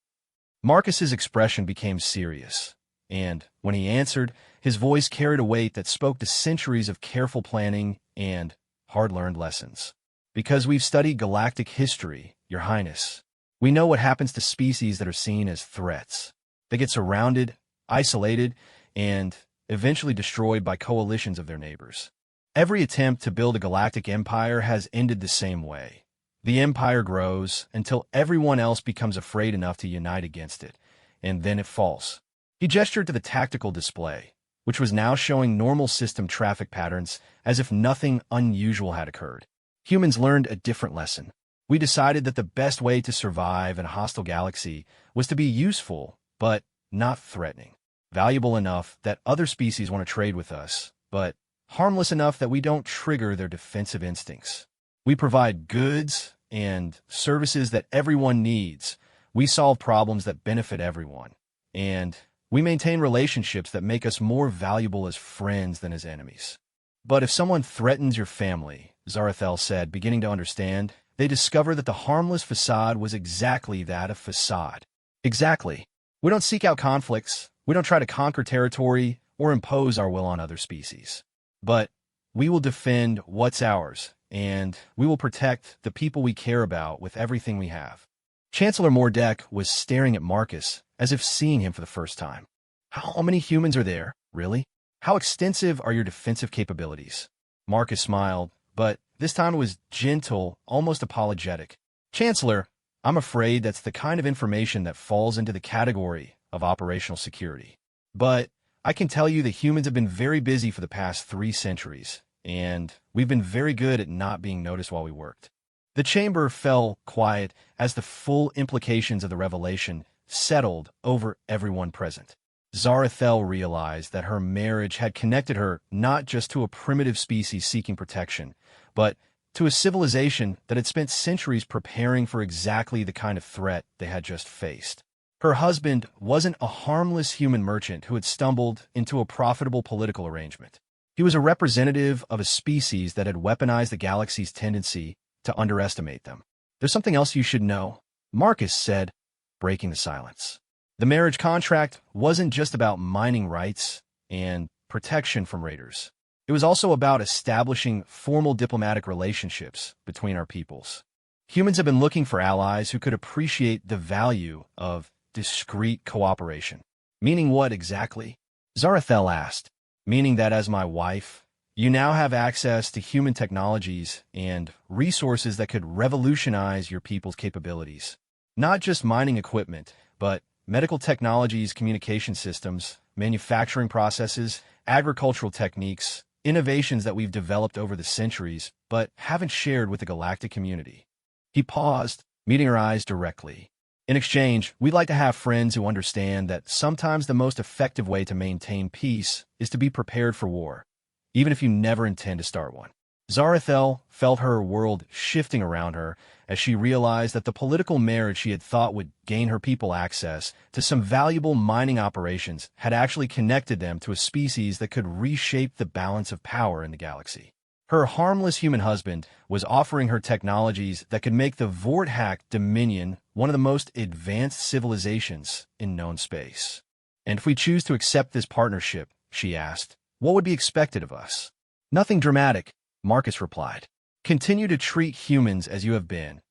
Marcus's expression became serious, and when he answered, his voice carried a weight that spoke to centuries of careful planning and hard-learned lessons. Because we've studied galactic history, Your Highness, we know what happens to species that are seen as threats. They get surrounded, isolated, and eventually destroyed by coalitions of their neighbors. Every attempt to build a galactic empire has ended the same way. The empire grows until everyone else becomes afraid enough to unite against it, and then it falls. He gestured to the tactical display, which was now showing normal system traffic patterns as if nothing unusual had occurred. Humans learned a different lesson. We decided that the best way to survive in a hostile galaxy was to be useful, but not threatening. Valuable enough that other species want to trade with us, but harmless enough that we don't trigger their defensive instincts. We provide goods and services that everyone needs. We solve problems that benefit everyone. And we maintain relationships that make us more valuable as friends than as enemies. But if someone threatens your family, Zarathel said, beginning to understand, they discover that the harmless facade was exactly that, a facade. Exactly. We don't seek out conflicts. We don't try to conquer territory or impose our will on other species. But we will defend what's ours, and we will protect the people we care about with everything we have. Chancellor Mordek was staring at Marcus as if seeing him for the first time. How many humans are there, really? How extensive are your defensive capabilities? Marcus smiled, but this time it was gentle, almost apologetic. Chancellor, I'm afraid that's the kind of information that falls into the category of operational security. But I can tell you that humans have been very busy for the past 3 centuries, and we've been very good at not being noticed while we worked. The chamber fell quiet as the full implications of the revelation settled over everyone present. Zarathel realized that her marriage had connected her not just to a primitive species seeking protection, but to a civilization that had spent centuries preparing for exactly the kind of threat they had just faced. Her husband wasn't a harmless human merchant who had stumbled into a profitable political arrangement. He was a representative of a species that had weaponized the galaxy's tendency to underestimate them. There's something else you should know, Marcus said, breaking the silence. The marriage contract wasn't just about mining rights and protection from raiders. It was also about establishing formal diplomatic relationships between our peoples. Humans have been looking for allies who could appreciate the value of discreet cooperation. Meaning what exactly? Zarathel asked. Meaning that as my wife, you now have access to human technologies and resources that could revolutionize your people's capabilities. Not just mining equipment, but medical technologies, communication systems, manufacturing processes, agricultural techniques, innovations that we've developed over the centuries, but haven't shared with the galactic community. He paused, meeting her eyes directly. In exchange, we'd like to have friends who understand that sometimes the most effective way to maintain peace is to be prepared for war, even if you never intend to start one. Zarathel felt her world shifting around her as she realized that the political marriage she had thought would gain her people access to some valuable mining operations had actually connected them to a species that could reshape the balance of power in the galaxy. Her harmless human husband was offering her technologies that could make the Vorthak Dominion one of the most advanced civilizations in known space. "And if we choose to accept this partnership," she asked, "what would be expected of us?" "Nothing dramatic," Marcus replied. "Continue to treat humans as you have been,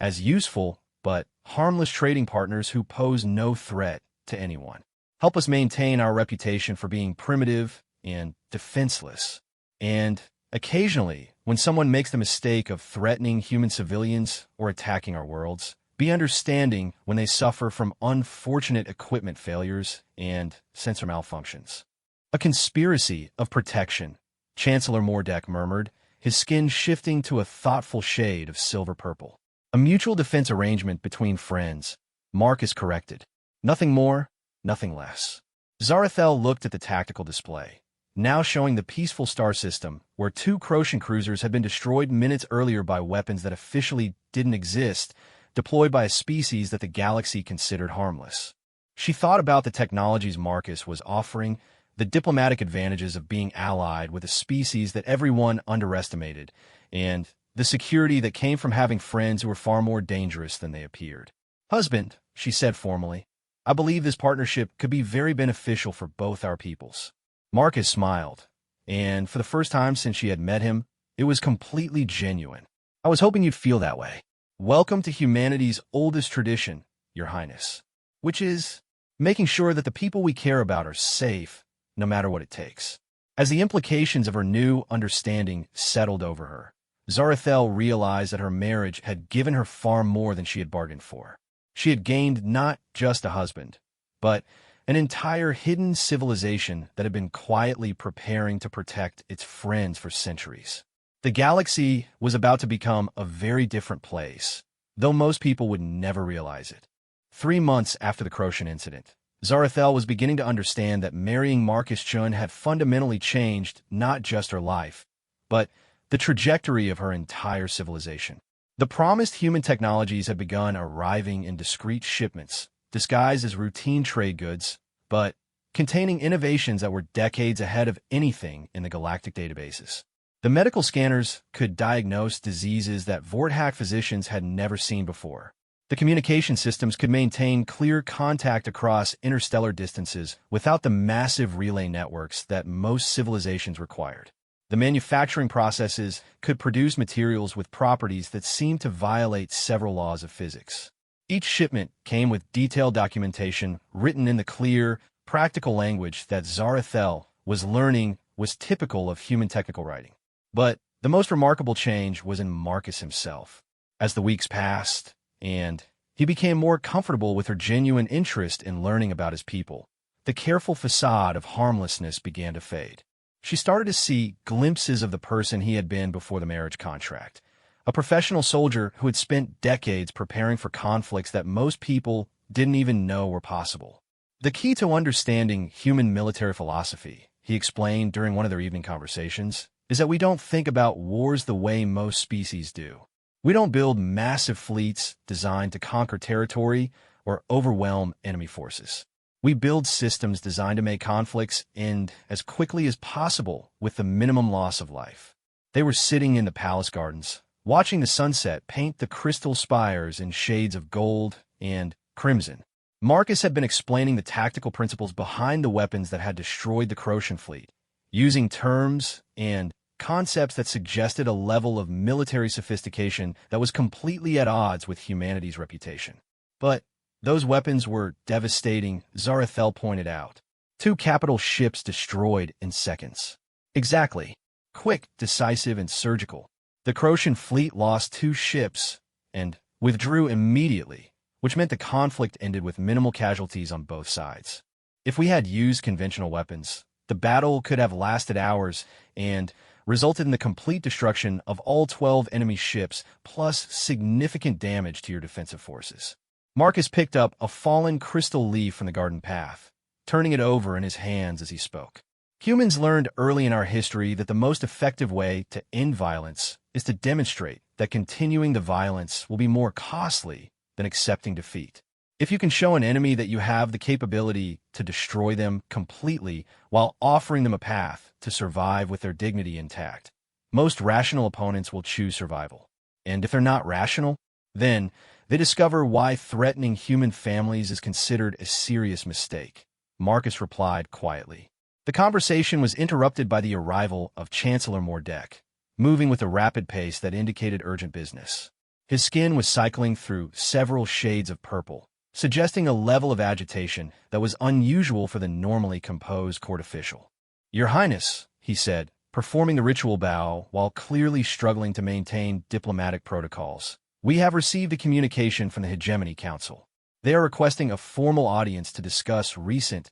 as useful but harmless trading partners who pose no threat to anyone. Help us maintain our reputation for being primitive and defenseless. And occasionally, when someone makes the mistake of threatening human civilians or attacking our worlds, be understanding when they suffer from unfortunate equipment failures and sensor malfunctions." "A conspiracy of protection," Chancellor Mordek murmured, his skin shifting to a thoughtful shade of silver purple. "A mutual defense arrangement between friends," Marcus corrected. "Nothing more, nothing less." Zarathel looked at the tactical display, now showing the peaceful star system, where 2 Crocian cruisers had been destroyed minutes earlier by weapons that officially didn't exist, deployed by a species that the galaxy considered harmless. She thought about the technologies Marcus was offering, the diplomatic advantages of being allied with a species that everyone underestimated, and the security that came from having friends who were far more dangerous than they appeared. "Husband," she said formally, "I believe this partnership could be very beneficial for both our peoples." Marcus smiled, and for the first time since she had met him, it was completely genuine. "I was hoping you'd feel that way. Welcome to humanity's oldest tradition, Your Highness, which is making sure that the people we care about are safe, no matter what it takes." As the implications of her new understanding settled over her, Zarathel realized that her marriage had given her far more than she had bargained for. She had gained not just a husband, but an entire hidden civilization that had been quietly preparing to protect its friends for centuries. The galaxy was about to become a very different place, though most people would never realize it. 3 months after the Crocian incident, Zarathel was beginning to understand that marrying Marcus Chun had fundamentally changed not just her life, but the trajectory of her entire civilization. The promised human technologies had begun arriving in discrete shipments, disguised as routine trade goods, but containing innovations that were decades ahead of anything in the galactic databases. The medical scanners could diagnose diseases that Vorthak physicians had never seen before. The communication systems could maintain clear contact across interstellar distances without the massive relay networks that most civilizations required. The manufacturing processes could produce materials with properties that seemed to violate several laws of physics. Each shipment came with detailed documentation written in the clear, practical language that Zarathel was learning was typical of human technical writing. But the most remarkable change was in Marcus himself. As the weeks passed, and he became more comfortable with her genuine interest in learning about his people, the careful facade of harmlessness began to fade. She started to see glimpses of the person he had been before the marriage contract, a professional soldier who had spent decades preparing for conflicts that most people didn't even know were possible. "The key to understanding human military philosophy," he explained during one of their evening conversations, "is that we don't think about wars the way most species do. We don't build massive fleets designed to conquer territory or overwhelm enemy forces. We build systems designed to make conflicts end as quickly as possible with the minimum loss of life." They were sitting in the palace gardens, watching the sunset paint the crystal spires in shades of gold and crimson. Marcus had been explaining the tactical principles behind the weapons that had destroyed the Crocian fleet, using terms and concepts that suggested a level of military sophistication that was completely at odds with humanity's reputation. But those weapons were devastating, Zarathel pointed out. 2 capital ships destroyed in seconds. Exactly. Quick, decisive, and surgical. The Crocian fleet lost 2 ships and withdrew immediately, which meant the conflict ended with minimal casualties on both sides. If we had used conventional weapons, the battle could have lasted hours and resulted in the complete destruction of all 12 enemy ships, plus significant damage to your defensive forces. Marcus picked up a fallen crystal leaf from the garden path, turning it over in his hands as he spoke. Humans learned early in our history that the most effective way to end violence is to demonstrate that continuing the violence will be more costly than accepting defeat. If you can show an enemy that you have the capability to destroy them completely while offering them a path to survive with their dignity intact, most rational opponents will choose survival. And if they're not rational, then they discover why threatening human families is considered a serious mistake. Marcus replied quietly. The conversation was interrupted by the arrival of Chancellor Mordeck, moving with a rapid pace that indicated urgent business. His skin was cycling through several shades of purple, suggesting a level of agitation that was unusual for the normally composed court official. "Your Highness," he said, performing the ritual bow while clearly struggling to maintain diplomatic protocols. "We have received a communication from the Hegemony Council. They are requesting a formal audience to discuss recent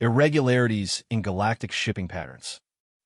irregularities in galactic shipping patterns."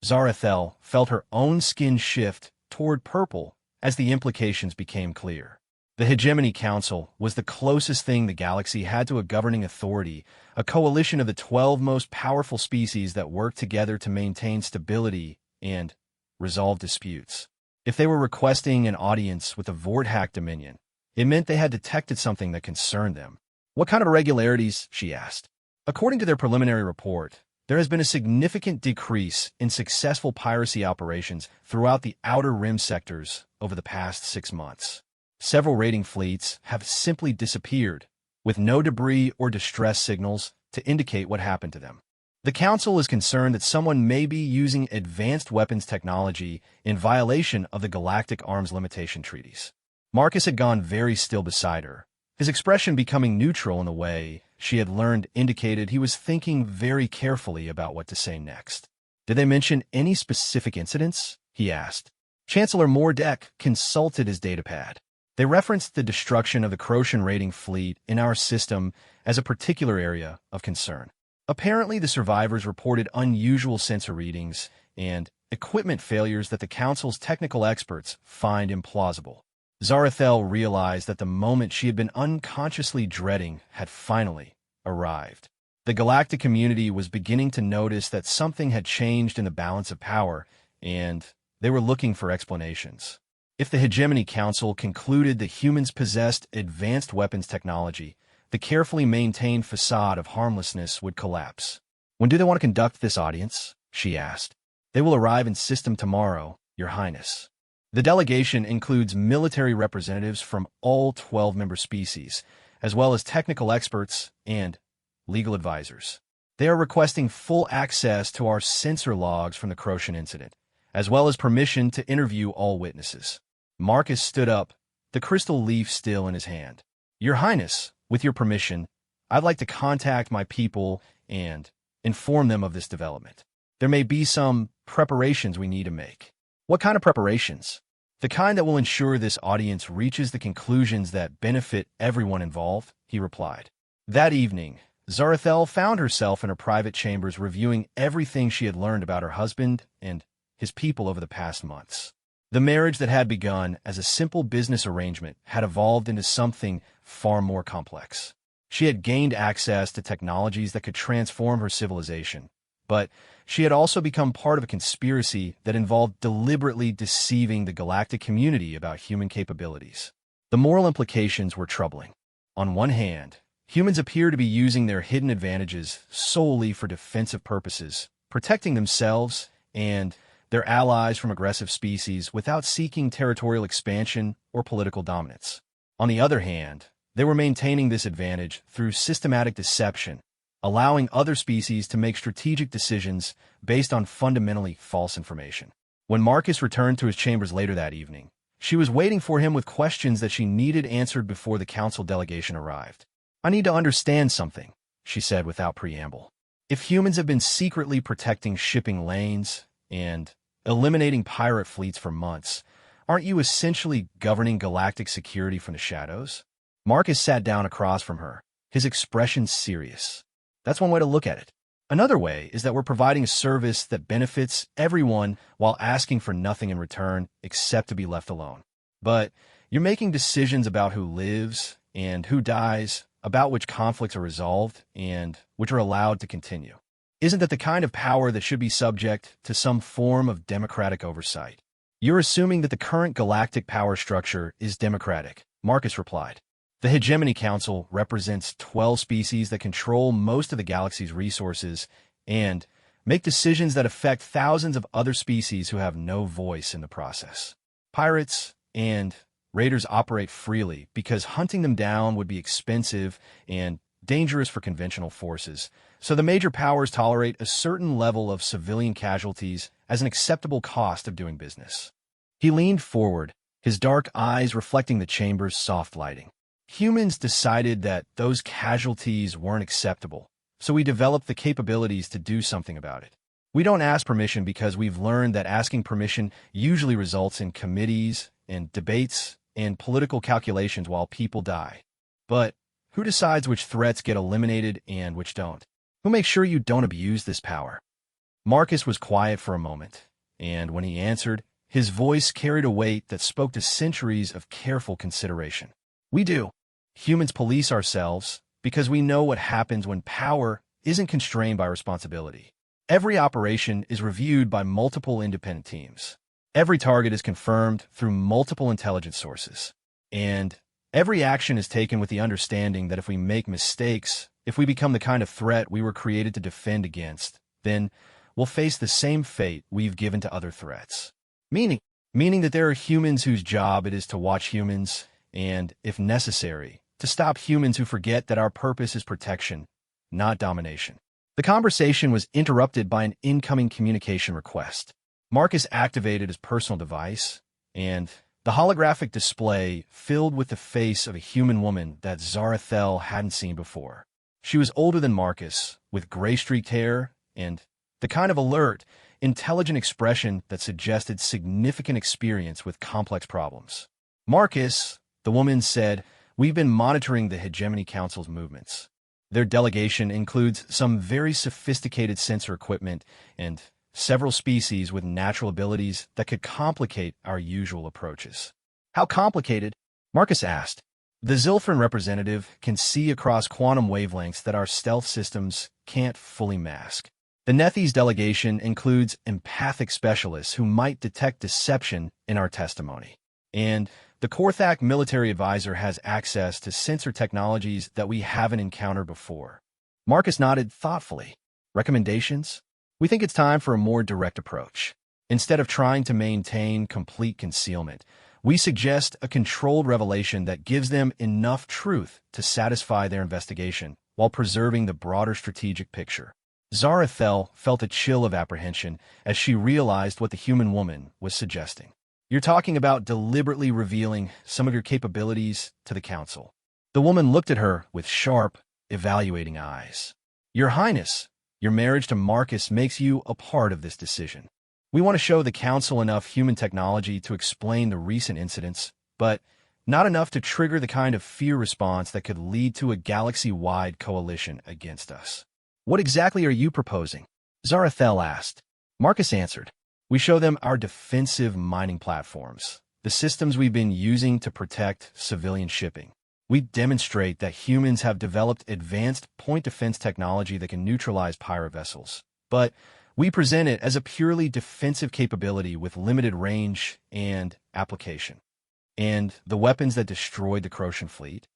Zarathel felt her own skin shift toward purple as the implications became clear. The Hegemony Council was the closest thing the galaxy had to a governing authority, a coalition of the 12 most powerful species that worked together to maintain stability and resolve disputes. If they were requesting an audience with the Vorthack Dominion, it meant they had detected something that concerned them. "What kind of irregularities?" she asked. "According to their preliminary report, there has been a significant decrease in successful piracy operations throughout the Outer Rim sectors over the past 6 months. Several raiding fleets have simply disappeared, with no debris or distress signals to indicate what happened to them. The Council is concerned that someone may be using advanced weapons technology in violation of the Galactic Arms Limitation Treaties." Marcus had gone very still beside her, his expression becoming neutral in a way she had learned indicated he was thinking very carefully about what to say next. "Did they mention any specific incidents?" he asked. Chancellor Mordeck consulted his datapad. "They referenced the destruction of the Crocian raiding fleet in our system as a particular area of concern. Apparently, the survivors reported unusual sensor readings and equipment failures that the Council's technical experts find implausible." Zarathel realized that the moment she had been unconsciously dreading had finally arrived. The galactic community was beginning to notice that something had changed in the balance of power, and they were looking for explanations. If the Hegemony Council concluded that humans possessed advanced weapons technology, the carefully maintained facade of harmlessness would collapse. "When do they want to conduct this audience?" she asked. "They will arrive in system tomorrow, Your Highness." The delegation includes military representatives from all 12 member species, as well as technical experts and legal advisors. They are requesting full access to our sensor logs from the Crocian incident, as well as permission to interview all witnesses. Marcus stood up, the crystal leaf still in his hand. "Your Highness, with your permission, I'd like to contact my people and inform them of this development. There may be some preparations we need to make." "What kind of preparations?" "The kind that will ensure this audience reaches the conclusions that benefit everyone involved," he replied. That evening, Zarathel found herself in her private chambers reviewing everything she had learned about her husband and his people over the past months. The marriage that had begun as a simple business arrangement had evolved into something far more complex. She had gained access to technologies that could transform her civilization, but she had also become part of a conspiracy that involved deliberately deceiving the galactic community about human capabilities. The moral implications were troubling. On one hand, humans appear to be using their hidden advantages solely for defensive purposes, protecting themselves and their allies from aggressive species without seeking territorial expansion or political dominance. On the other hand, they were maintaining this advantage through systematic deception, allowing other species to make strategic decisions based on fundamentally false information. When Marcus returned to his chambers later that evening, she was waiting for him with questions that she needed answered before the council delegation arrived. "I need to understand something," she said without preamble. "If humans have been secretly protecting shipping lanes and eliminating pirate fleets for months, aren't you essentially governing galactic security from the shadows?" Marcus sat down across from her, his expression serious. "That's one way to look at it. Another way is that we're providing a service that benefits everyone while asking for nothing in return except to be left alone. But you're making decisions about who lives and who dies, about which conflicts are resolved and which are allowed to continue. isn't that the kind of power that should be subject to some form of democratic oversight? You're assuming that the current galactic power structure is democratic, Marcus replied. The Hegemony Council represents 12 species that control most of the galaxy's resources and make decisions that affect thousands of other species who have no voice in the process. Pirates and raiders operate freely because hunting them down would be expensive and dangerous for conventional forces, so the major powers tolerate a certain level of civilian casualties as an acceptable cost of doing business. He leaned forward, his dark eyes reflecting the chamber's soft lighting. Humans decided that those casualties weren't acceptable, so we developed the capabilities to do something about it. We don't ask permission because we've learned that asking permission usually results in committees and debates and political calculations while people die. But who decides which threats get eliminated and which don't? Who makes sure you don't abuse this power? Marcus was quiet for a moment, and when he answered, his voice carried a weight that spoke to centuries of careful consideration. We do. Humans police ourselves because we know what happens when power isn't constrained by responsibility. Every operation is reviewed by multiple independent teams. Every target is confirmed through multiple intelligence sources. And every action is taken with the understanding that if we make mistakes, if we become the kind of threat we were created to defend against, then we'll face the same fate we've given to other threats. Meaning that there are humans whose job it is to watch humans, and, if necessary, to stop humans who forget that our purpose is protection, not domination. The conversation was interrupted by an incoming communication request. Marcus activated his personal device, and the holographic display filled with the face of a human woman that Zarathel hadn't seen before. She was older than Marcus, with gray-streaked hair and the kind of alert, intelligent expression that suggested significant experience with complex problems. Marcus, the woman said, we've been monitoring the Hegemony Council's movements. Their delegation includes some very sophisticated sensor equipment and several species with natural abilities that could complicate our usual approaches. How complicated? Marcus asked. The Zilfran representative can see across quantum wavelengths that our stealth systems can't fully mask. The Nethes delegation includes empathic specialists who might detect deception in our testimony. And the Korthak military advisor has access to sensor technologies that we haven't encountered before. Marcus nodded thoughtfully. Recommendations? We think it's time for a more direct approach. Instead of trying to maintain complete concealment, we suggest a controlled revelation that gives them enough truth to satisfy their investigation while preserving the broader strategic picture. Zarathel felt a chill of apprehension as she realized what the human woman was suggesting. You're talking about deliberately revealing some of your capabilities to the council. The woman looked at her with sharp, evaluating eyes. Your Highness, your marriage to Marcus makes you a part of this decision. We want to show the council enough human technology to explain the recent incidents, but not enough to trigger the kind of fear response that could lead to a galaxy-wide coalition against us. What exactly are you proposing? Zarathel asked. Marcus answered. We show them our defensive mining platforms, the systems we've been using to protect civilian shipping. We demonstrate that humans have developed advanced point defense technology that can neutralize pirate vessels, but we present it as a purely defensive capability with limited range and application. And the weapons that destroyed the Croatian fleet?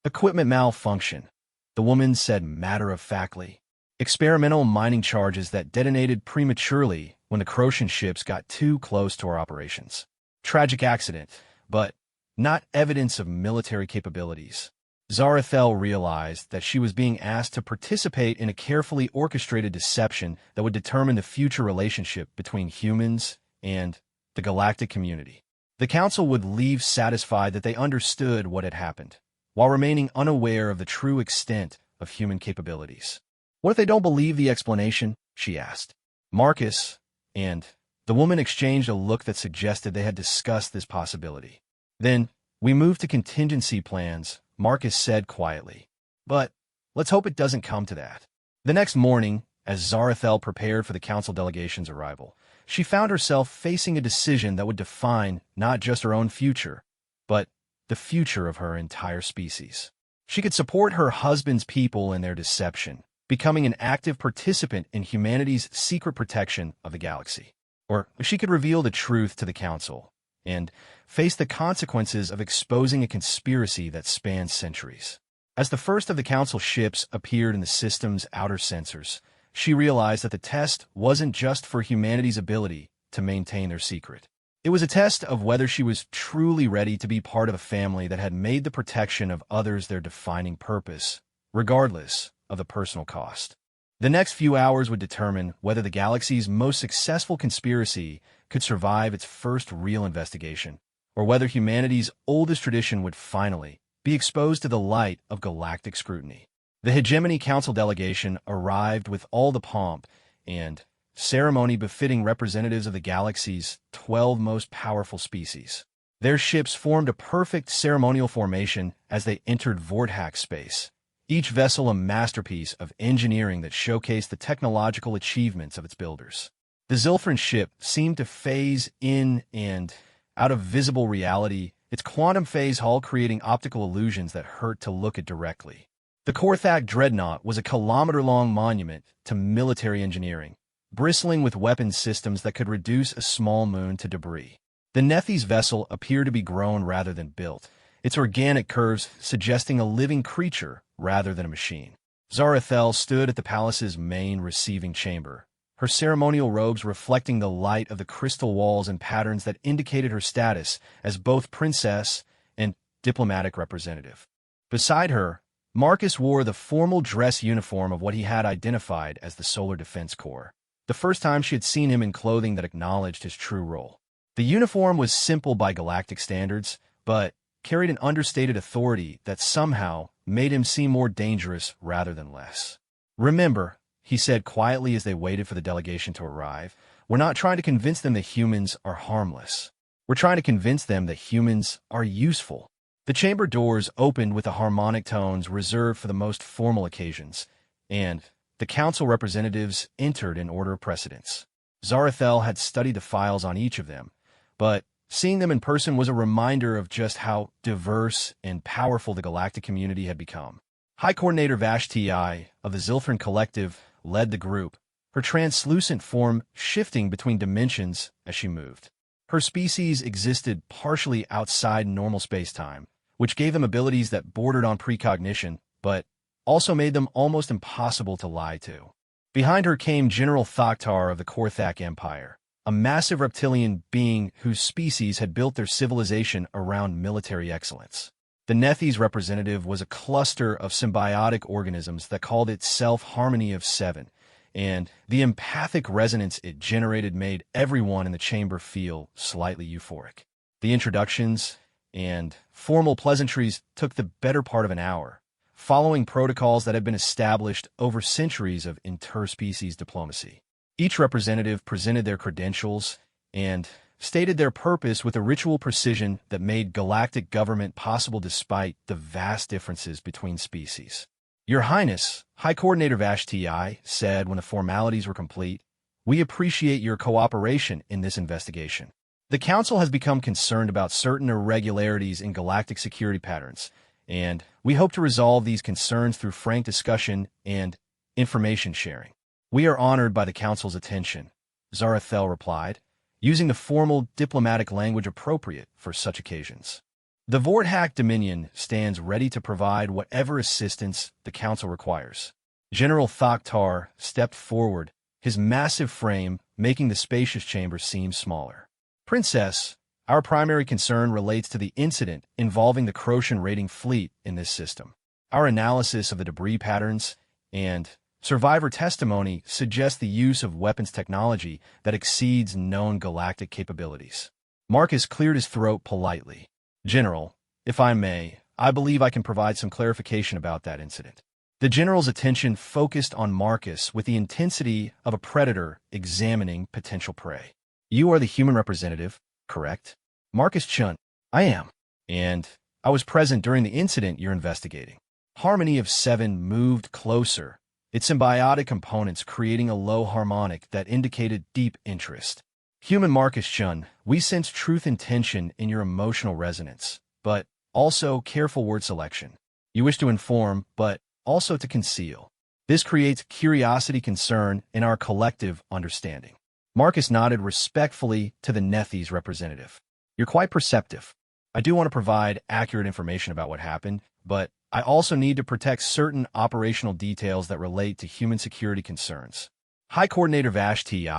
Equipment malfunction, the woman said matter-of-factly. Experimental mining charges that detonated prematurely when the Croatian ships got too close to our operations. Tragic accident, but not evidence of military capabilities. Zarathel realized that she was being asked to participate in a carefully orchestrated deception that would determine the future relationship between humans and the galactic community. The council would leave satisfied that they understood what had happened, while remaining unaware of the true extent of human capabilities. What if they don't believe the explanation? She asked. Marcus and the woman exchanged a look that suggested they had discussed this possibility. Then, we moved to contingency plans, Marcus said quietly. But let's hope it doesn't come to that. The next morning, as Zarathel prepared for the council delegation's arrival, she found herself facing a decision that would define not just her own future, but the future of her entire species. She could support her husband's people in their deception, becoming an active participant in humanity's secret protection of the galaxy. Or she could reveal the truth to the Council and face the consequences of exposing a conspiracy that spans centuries. As the first of the Council ships appeared in the system's outer sensors, she realized that the test wasn't just for humanity's ability to maintain their secret. It was a test of whether she was truly ready to be part of a family that had made the protection of others their defining purpose, regardless of the personal cost. The next few hours would determine whether the galaxy's most successful conspiracy could survive its first real investigation, or whether humanity's oldest tradition would finally be exposed to the light of galactic scrutiny. The Hegemony Council delegation arrived with all the pomp and ceremony befitting representatives of the galaxy's 12 most powerful species. Their ships formed a perfect ceremonial formation as they entered Vortex space, each vessel a masterpiece of engineering that showcased the technological achievements of its builders. The Zilfran ship seemed to phase in and out of visible reality, its quantum phase hull creating optical illusions that hurt to look at directly. The Korthak dreadnought was a kilometer-long monument to military engineering, bristling with weapons systems that could reduce a small moon to debris. The Nethys vessel appeared to be grown rather than built, its organic curves suggesting a living creature rather than a machine. Zarathel stood at the palace's main receiving chamber, her ceremonial robes reflecting the light of the crystal walls and patterns that indicated her status as both princess and diplomatic representative. Beside her, Marcus wore the formal dress uniform of what he had identified as the Solar Defense Corps, the first time she had seen him in clothing that acknowledged his true role. The uniform was simple by galactic standards, but carried an understated authority that somehow made him seem more dangerous rather than less. "Remember," he said quietly as they waited for the delegation to arrive, "we're not trying to convince them that humans are harmless. We're trying to convince them that humans are useful." The chamber doors opened with the harmonic tones reserved for the most formal occasions, and the council representatives entered in order of precedence. Zarathel had studied the files on each of them, but seeing them in person was a reminder of just how diverse and powerful the galactic community had become. High Coordinator Vashti of the Zilfran Collective led the group, her translucent form shifting between dimensions as she moved. Her species existed partially outside normal space-time, which gave them abilities that bordered on precognition, but also made them almost impossible to lie to. Behind her came General Thoktar of the Korthak Empire, a massive reptilian being whose species had built their civilization around military excellence. The Nethys representative was a cluster of symbiotic organisms that called itself Harmony of Seven, and the empathic resonance it generated made everyone in the chamber feel slightly euphoric. The introductions and formal pleasantries took the better part of an hour, following protocols that had been established over centuries of interspecies diplomacy. Each representative presented their credentials and stated their purpose with a ritual precision that made galactic government possible despite the vast differences between species. "Your Highness," High Coordinator Vashti said when the formalities were complete, "we appreciate your cooperation in this investigation. The Council has become concerned about certain irregularities in galactic security patterns, and we hope to resolve these concerns through frank discussion and information sharing." "We are honored by the Council's attention," Zarathel replied, using the formal diplomatic language appropriate for such occasions. "The Vortex Dominion stands ready to provide whatever assistance the Council requires." General Thoktar stepped forward, his massive frame making the spacious chamber seem smaller. "Princess, our primary concern relates to the incident involving the Crocian raiding fleet in this system. Our analysis of the debris patterns and survivor testimony suggests the use of weapons technology that exceeds known galactic capabilities." Marcus cleared his throat politely. "General, if I may, I believe I can provide some clarification about that incident." The general's attention focused on Marcus with the intensity of a predator examining potential prey. "You are the human representative, correct?" Marcus chunked. "I am. And I was present during the incident you're investigating." Harmony of Seven moved closer, its symbiotic components creating a low harmonic that indicated deep interest. "Human Marcus Chun, we sense truth and tension in your emotional resonance, but also careful word selection. You wish to inform, but also to conceal." This creates curiosity, concern, and our collective understanding. Marcus nodded respectfully to the Nethes representative. You're quite perceptive. I do want to provide accurate information about what happened, but I also need to protect certain operational details that relate to human security concerns. High Coordinator Vashti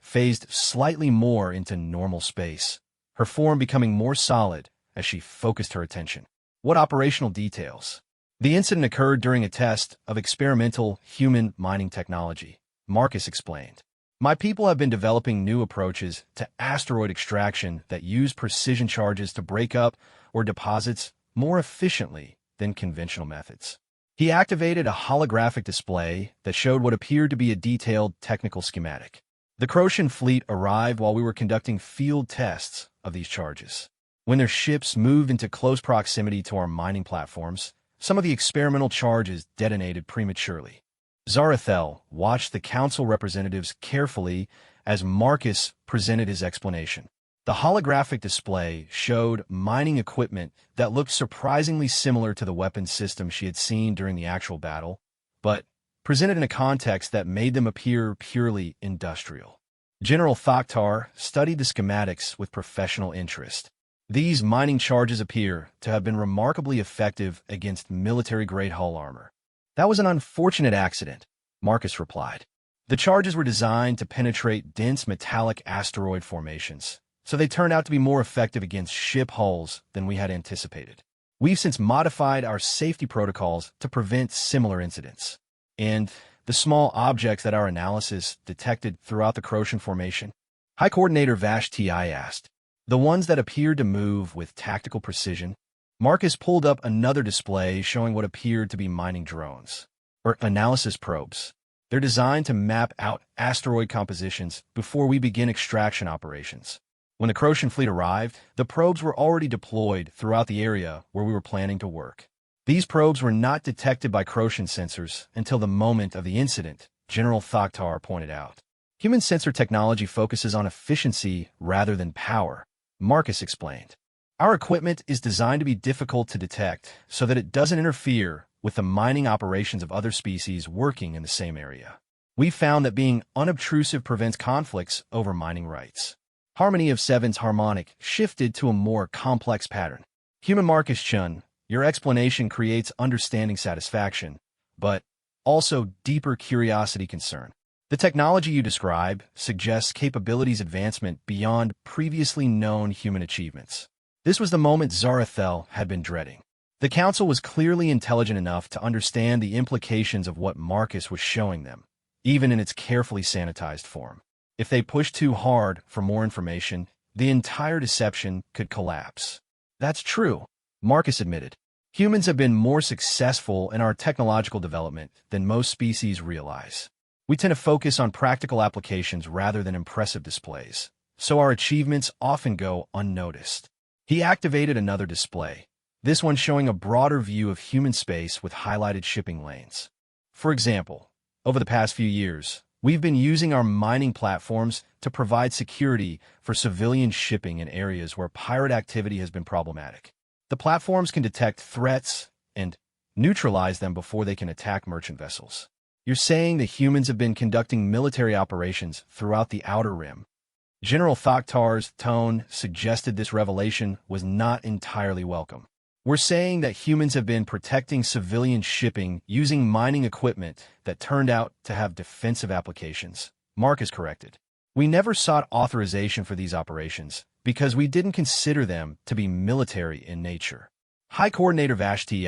phased slightly more into normal space, her form becoming more solid as she focused her attention. What operational details? The incident occurred during a test of experimental human mining technology, Marcus explained. My people have been developing new approaches to asteroid extraction that use precision charges to break up or deposits more efficiently than conventional methods. He activated a holographic display that showed what appeared to be a detailed technical schematic. The Croatian fleet arrived while we were conducting field tests of these charges. When their ships moved into close proximity to our mining platforms, some of the experimental charges detonated prematurely. Zarathel watched the council representatives carefully as Marcus presented his explanation. The holographic display showed mining equipment that looked surprisingly similar to the weapon system she had seen during the actual battle, but presented in a context that made them appear purely industrial. General Thoktar studied the schematics with professional interest. These mining charges appear to have been remarkably effective against military-grade hull armor. That was an unfortunate accident, Marcus replied. The charges were designed to penetrate dense metallic asteroid formations, so they turned out to be more effective against ship hulls than we had anticipated. We've since modified our safety protocols to prevent similar incidents. And the small objects that our analysis detected throughout the Croatian formation? High Coordinator Vashti asked. The ones that appeared to move with tactical precision? Marcus pulled up another display showing what appeared to be mining drones, or analysis probes. They're designed to map out asteroid compositions before we begin extraction operations. When the Croatian fleet arrived, the probes were already deployed throughout the area where we were planning to work. These probes were not detected by Croatian sensors until the moment of the incident, General Thoktar pointed out. Human sensor technology focuses on efficiency rather than power, Marcus explained. Our equipment is designed to be difficult to detect so that it doesn't interfere with the mining operations of other species working in the same area. We've found that being unobtrusive prevents conflicts over mining rights. Harmony of Seven's harmonic shifted to a more complex pattern. Human Marcus Chun, your explanation creates understanding satisfaction, but also deeper curiosity concern. The technology you describe suggests capabilities advancement beyond previously known human achievements. This was the moment Zarathel had been dreading. The council was clearly intelligent enough to understand the implications of what Marcus was showing them, even in its carefully sanitized form. If they pushed too hard for more information, the entire deception could collapse. That's true, Marcus admitted. Humans have been more successful in our technological development than most species realize. We tend to focus on practical applications rather than impressive displays, so our achievements often go unnoticed. He activated another display, this one showing a broader view of human space with highlighted shipping lanes. For example, over the past few years, we've been using our mining platforms to provide security for civilian shipping in areas where pirate activity has been problematic. The platforms can detect threats and neutralize them before they can attack merchant vessels. You're saying the humans have been conducting military operations throughout the Outer Rim. General Thoktar's tone suggested this revelation was not entirely welcome. We're saying that humans have been protecting civilian shipping using mining equipment that turned out to have defensive applications, Marcus corrected. We never sought authorization for these operations because we didn't consider them to be military in nature. High Coordinator Vashti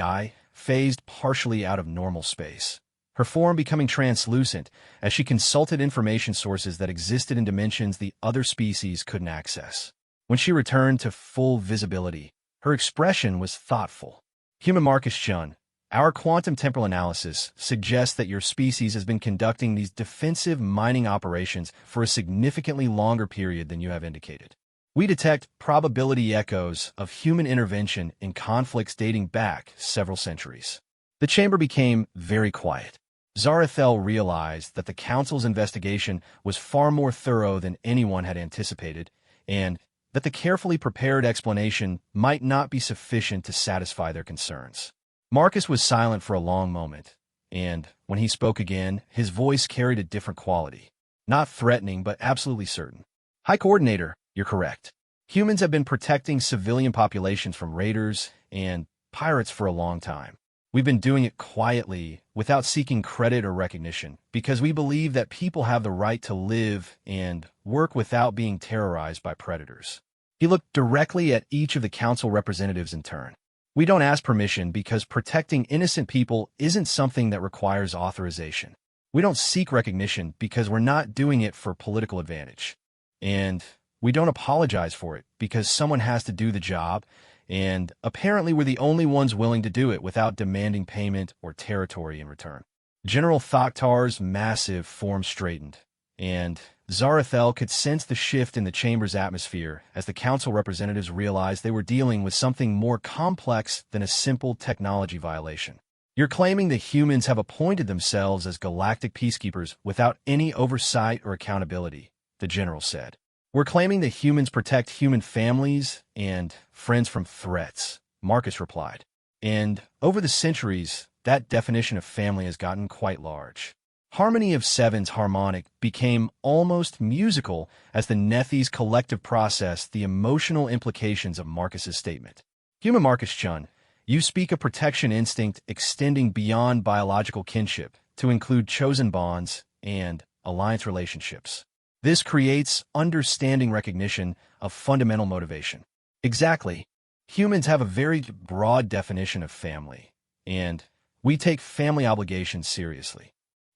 phased partially out of normal space, her form becoming translucent as she consulted information sources that existed in dimensions the other species couldn't access. When she returned to full visibility, her expression was thoughtful. Human Marcus Chun, our quantum temporal analysis suggests that your species has been conducting these defensive mining operations for a significantly longer period than you have indicated. We detect probability echoes of human intervention in conflicts dating back several centuries. The chamber became very quiet. Zarathel realized that the council's investigation was far more thorough than anyone had anticipated, and that the carefully prepared explanation might not be sufficient to satisfy their concerns. Marcus was silent for a long moment, And when he spoke again, his voice carried a different quality. Not threatening, but absolutely certain. High Coordinator, you're correct. Humans have been protecting civilian populations from raiders and pirates for a long time. We've been doing it quietly, without seeking credit or recognition, because we believe that people have the right to live and work without being terrorized by predators. He looked directly at each of the council representatives in turn. We don't ask permission because protecting innocent people isn't something that requires authorization. We don't seek recognition because we're not doing it for political advantage. And we don't apologize for it because someone has to do the job, and apparently we're the only ones willing to do it without demanding payment or territory in return. General Thoktar's massive form straightened, and Zarathel could sense the shift in the chamber's atmosphere as the council representatives realized they were dealing with something more complex than a simple technology violation. You're claiming the humans have appointed themselves as galactic peacekeepers without any oversight or accountability, the general said. We're claiming that humans protect human families and friends from threats, Marcus replied. And over the centuries, that definition of family has gotten quite large. Harmony of Seven's harmonic became almost musical as the Nethes collective processed the emotional implications of Marcus's statement. Human Marcus Chun, you speak of protection instinct extending beyond biological kinship to include chosen bonds and alliance relationships. This creates understanding recognition of fundamental motivation. Exactly. Humans have a very broad definition of family, and we take family obligations seriously.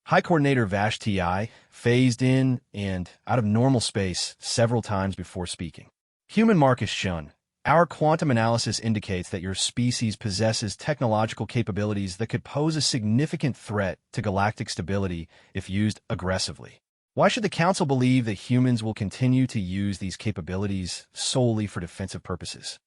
High Coordinator Vashti phased in and out of normal space several times before speaking. Human Marcus Chun, our quantum analysis indicates that your species possesses technological capabilities that could pose a significant threat to galactic stability if used aggressively. Why should the Council believe that humans will continue to use these capabilities solely for defensive purposes?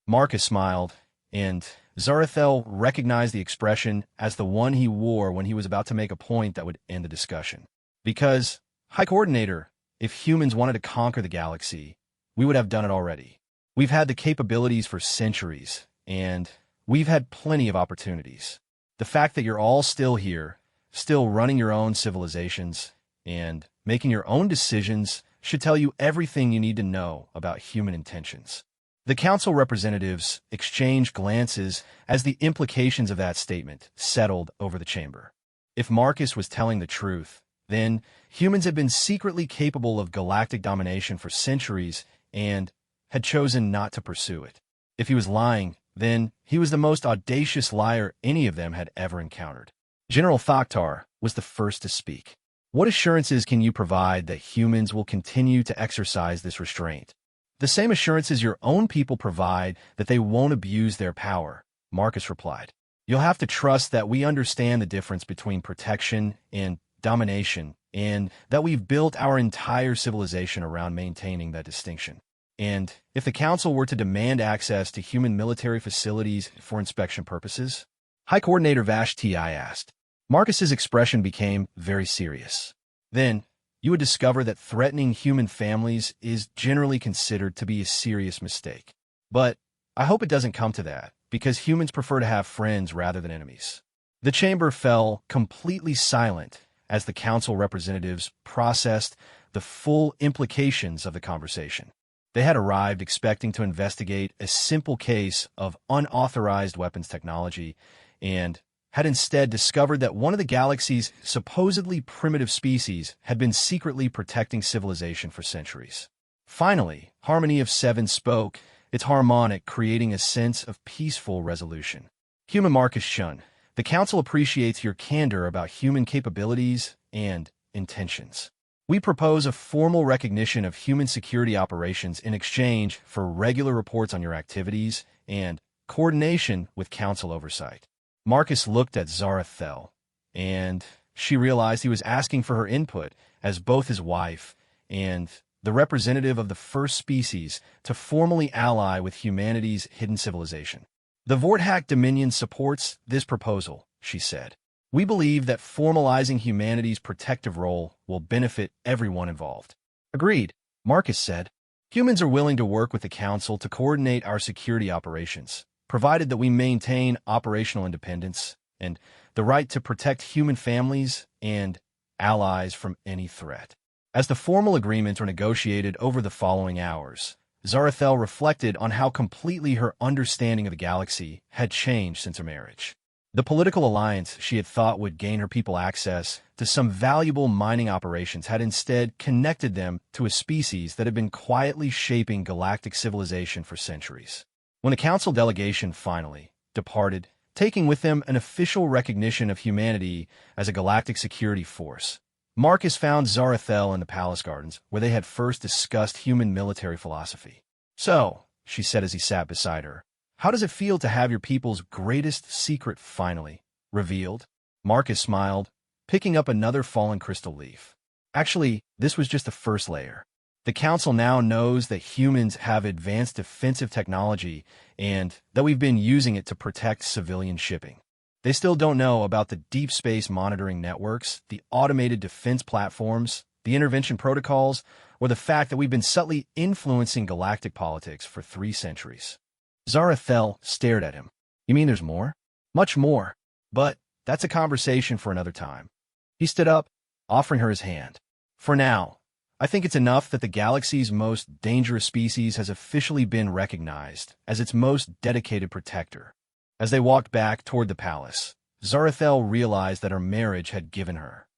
Marcus smiled, and Zarathel recognized the expression as the one he wore when he was about to make a point that would end the discussion. Because, High Coordinator, if humans wanted to conquer the galaxy, we would have done it already. We've had the capabilities for centuries, and we've had plenty of opportunities. The fact that you're all still here, still running your own civilizations, and making your own decisions should tell you everything you need to know about human intentions. The council representatives exchanged glances as the implications of that statement settled over the chamber. If Marcus was telling the truth, then humans had been secretly capable of galactic domination for centuries and had chosen not to pursue it. If he was lying, then he was the most audacious liar any of them had ever encountered. General Thoktar was the first to speak. What assurances can you provide that humans will continue to exercise this restraint? The same assurances your own people provide that they won't abuse their power, Marcus replied. You'll have to trust that we understand the difference between protection and domination, and that we've built our entire civilization around maintaining that distinction. And if the Council were to demand access to human military facilities for inspection purposes? High Coordinator Vashti asked. Marcus's expression became very serious. Then, you would discover that threatening human families is generally considered to be a serious mistake. But I hope it doesn't come to that, because humans prefer to have friends rather than enemies. The chamber fell completely silent as the Council representatives processed the full implications of the conversation. They had arrived expecting to investigate a simple case of unauthorized weapons technology and had instead discovered that one of the galaxy's supposedly primitive species had been secretly protecting civilization for centuries. Finally, Harmony of Seven spoke, its harmonic creating a sense of peaceful resolution. Human Marcus Shun, the Council appreciates your candor about human capabilities and intentions. We propose a formal recognition of human security operations in exchange for regular reports on your activities and coordination with Council oversight. Marcus looked at Zarathel, and she realized he was asking for her input as both his wife and the representative of the first species to formally ally with humanity's hidden civilization. The Vorthak Dominion supports this proposal, she said. We believe that formalizing humanity's protective role will benefit everyone involved. Agreed, Marcus said. Humans are willing to work with the Council to coordinate our security operations, provided that we maintain operational independence and the right to protect human families and allies from any threat. As the formal agreements were negotiated over the following hours, Zarathel reflected on how completely her understanding of the galaxy had changed since her marriage. The political alliance she had thought would gain her people access to some valuable mining operations had instead connected them to a species that had been quietly shaping galactic civilization for centuries. When the council delegation finally departed, taking with them an official recognition of humanity as a galactic security force, Marcus found Zarathel in the palace gardens, where they had first discussed human military philosophy. "So," she said as he sat beside her, "how does it feel to have your people's greatest secret finally revealed?" Marcus smiled, picking up another fallen crystal leaf. "Actually, this was just the first layer. The Council now knows that humans have advanced defensive technology and that we've been using it to protect civilian shipping. They still don't know about the deep space monitoring networks, the automated defense platforms, the intervention protocols, or the fact that we've been subtly influencing galactic politics for 3 centuries. Zarathel stared at him. "You mean there's more?" "Much more. But that's a conversation for another time." He stood up, offering her his hand. "For now, I think it's enough that the galaxy's most dangerous species has officially been recognized as its most dedicated protector." As they walked back toward the palace, Zarathel realized that her marriage had given her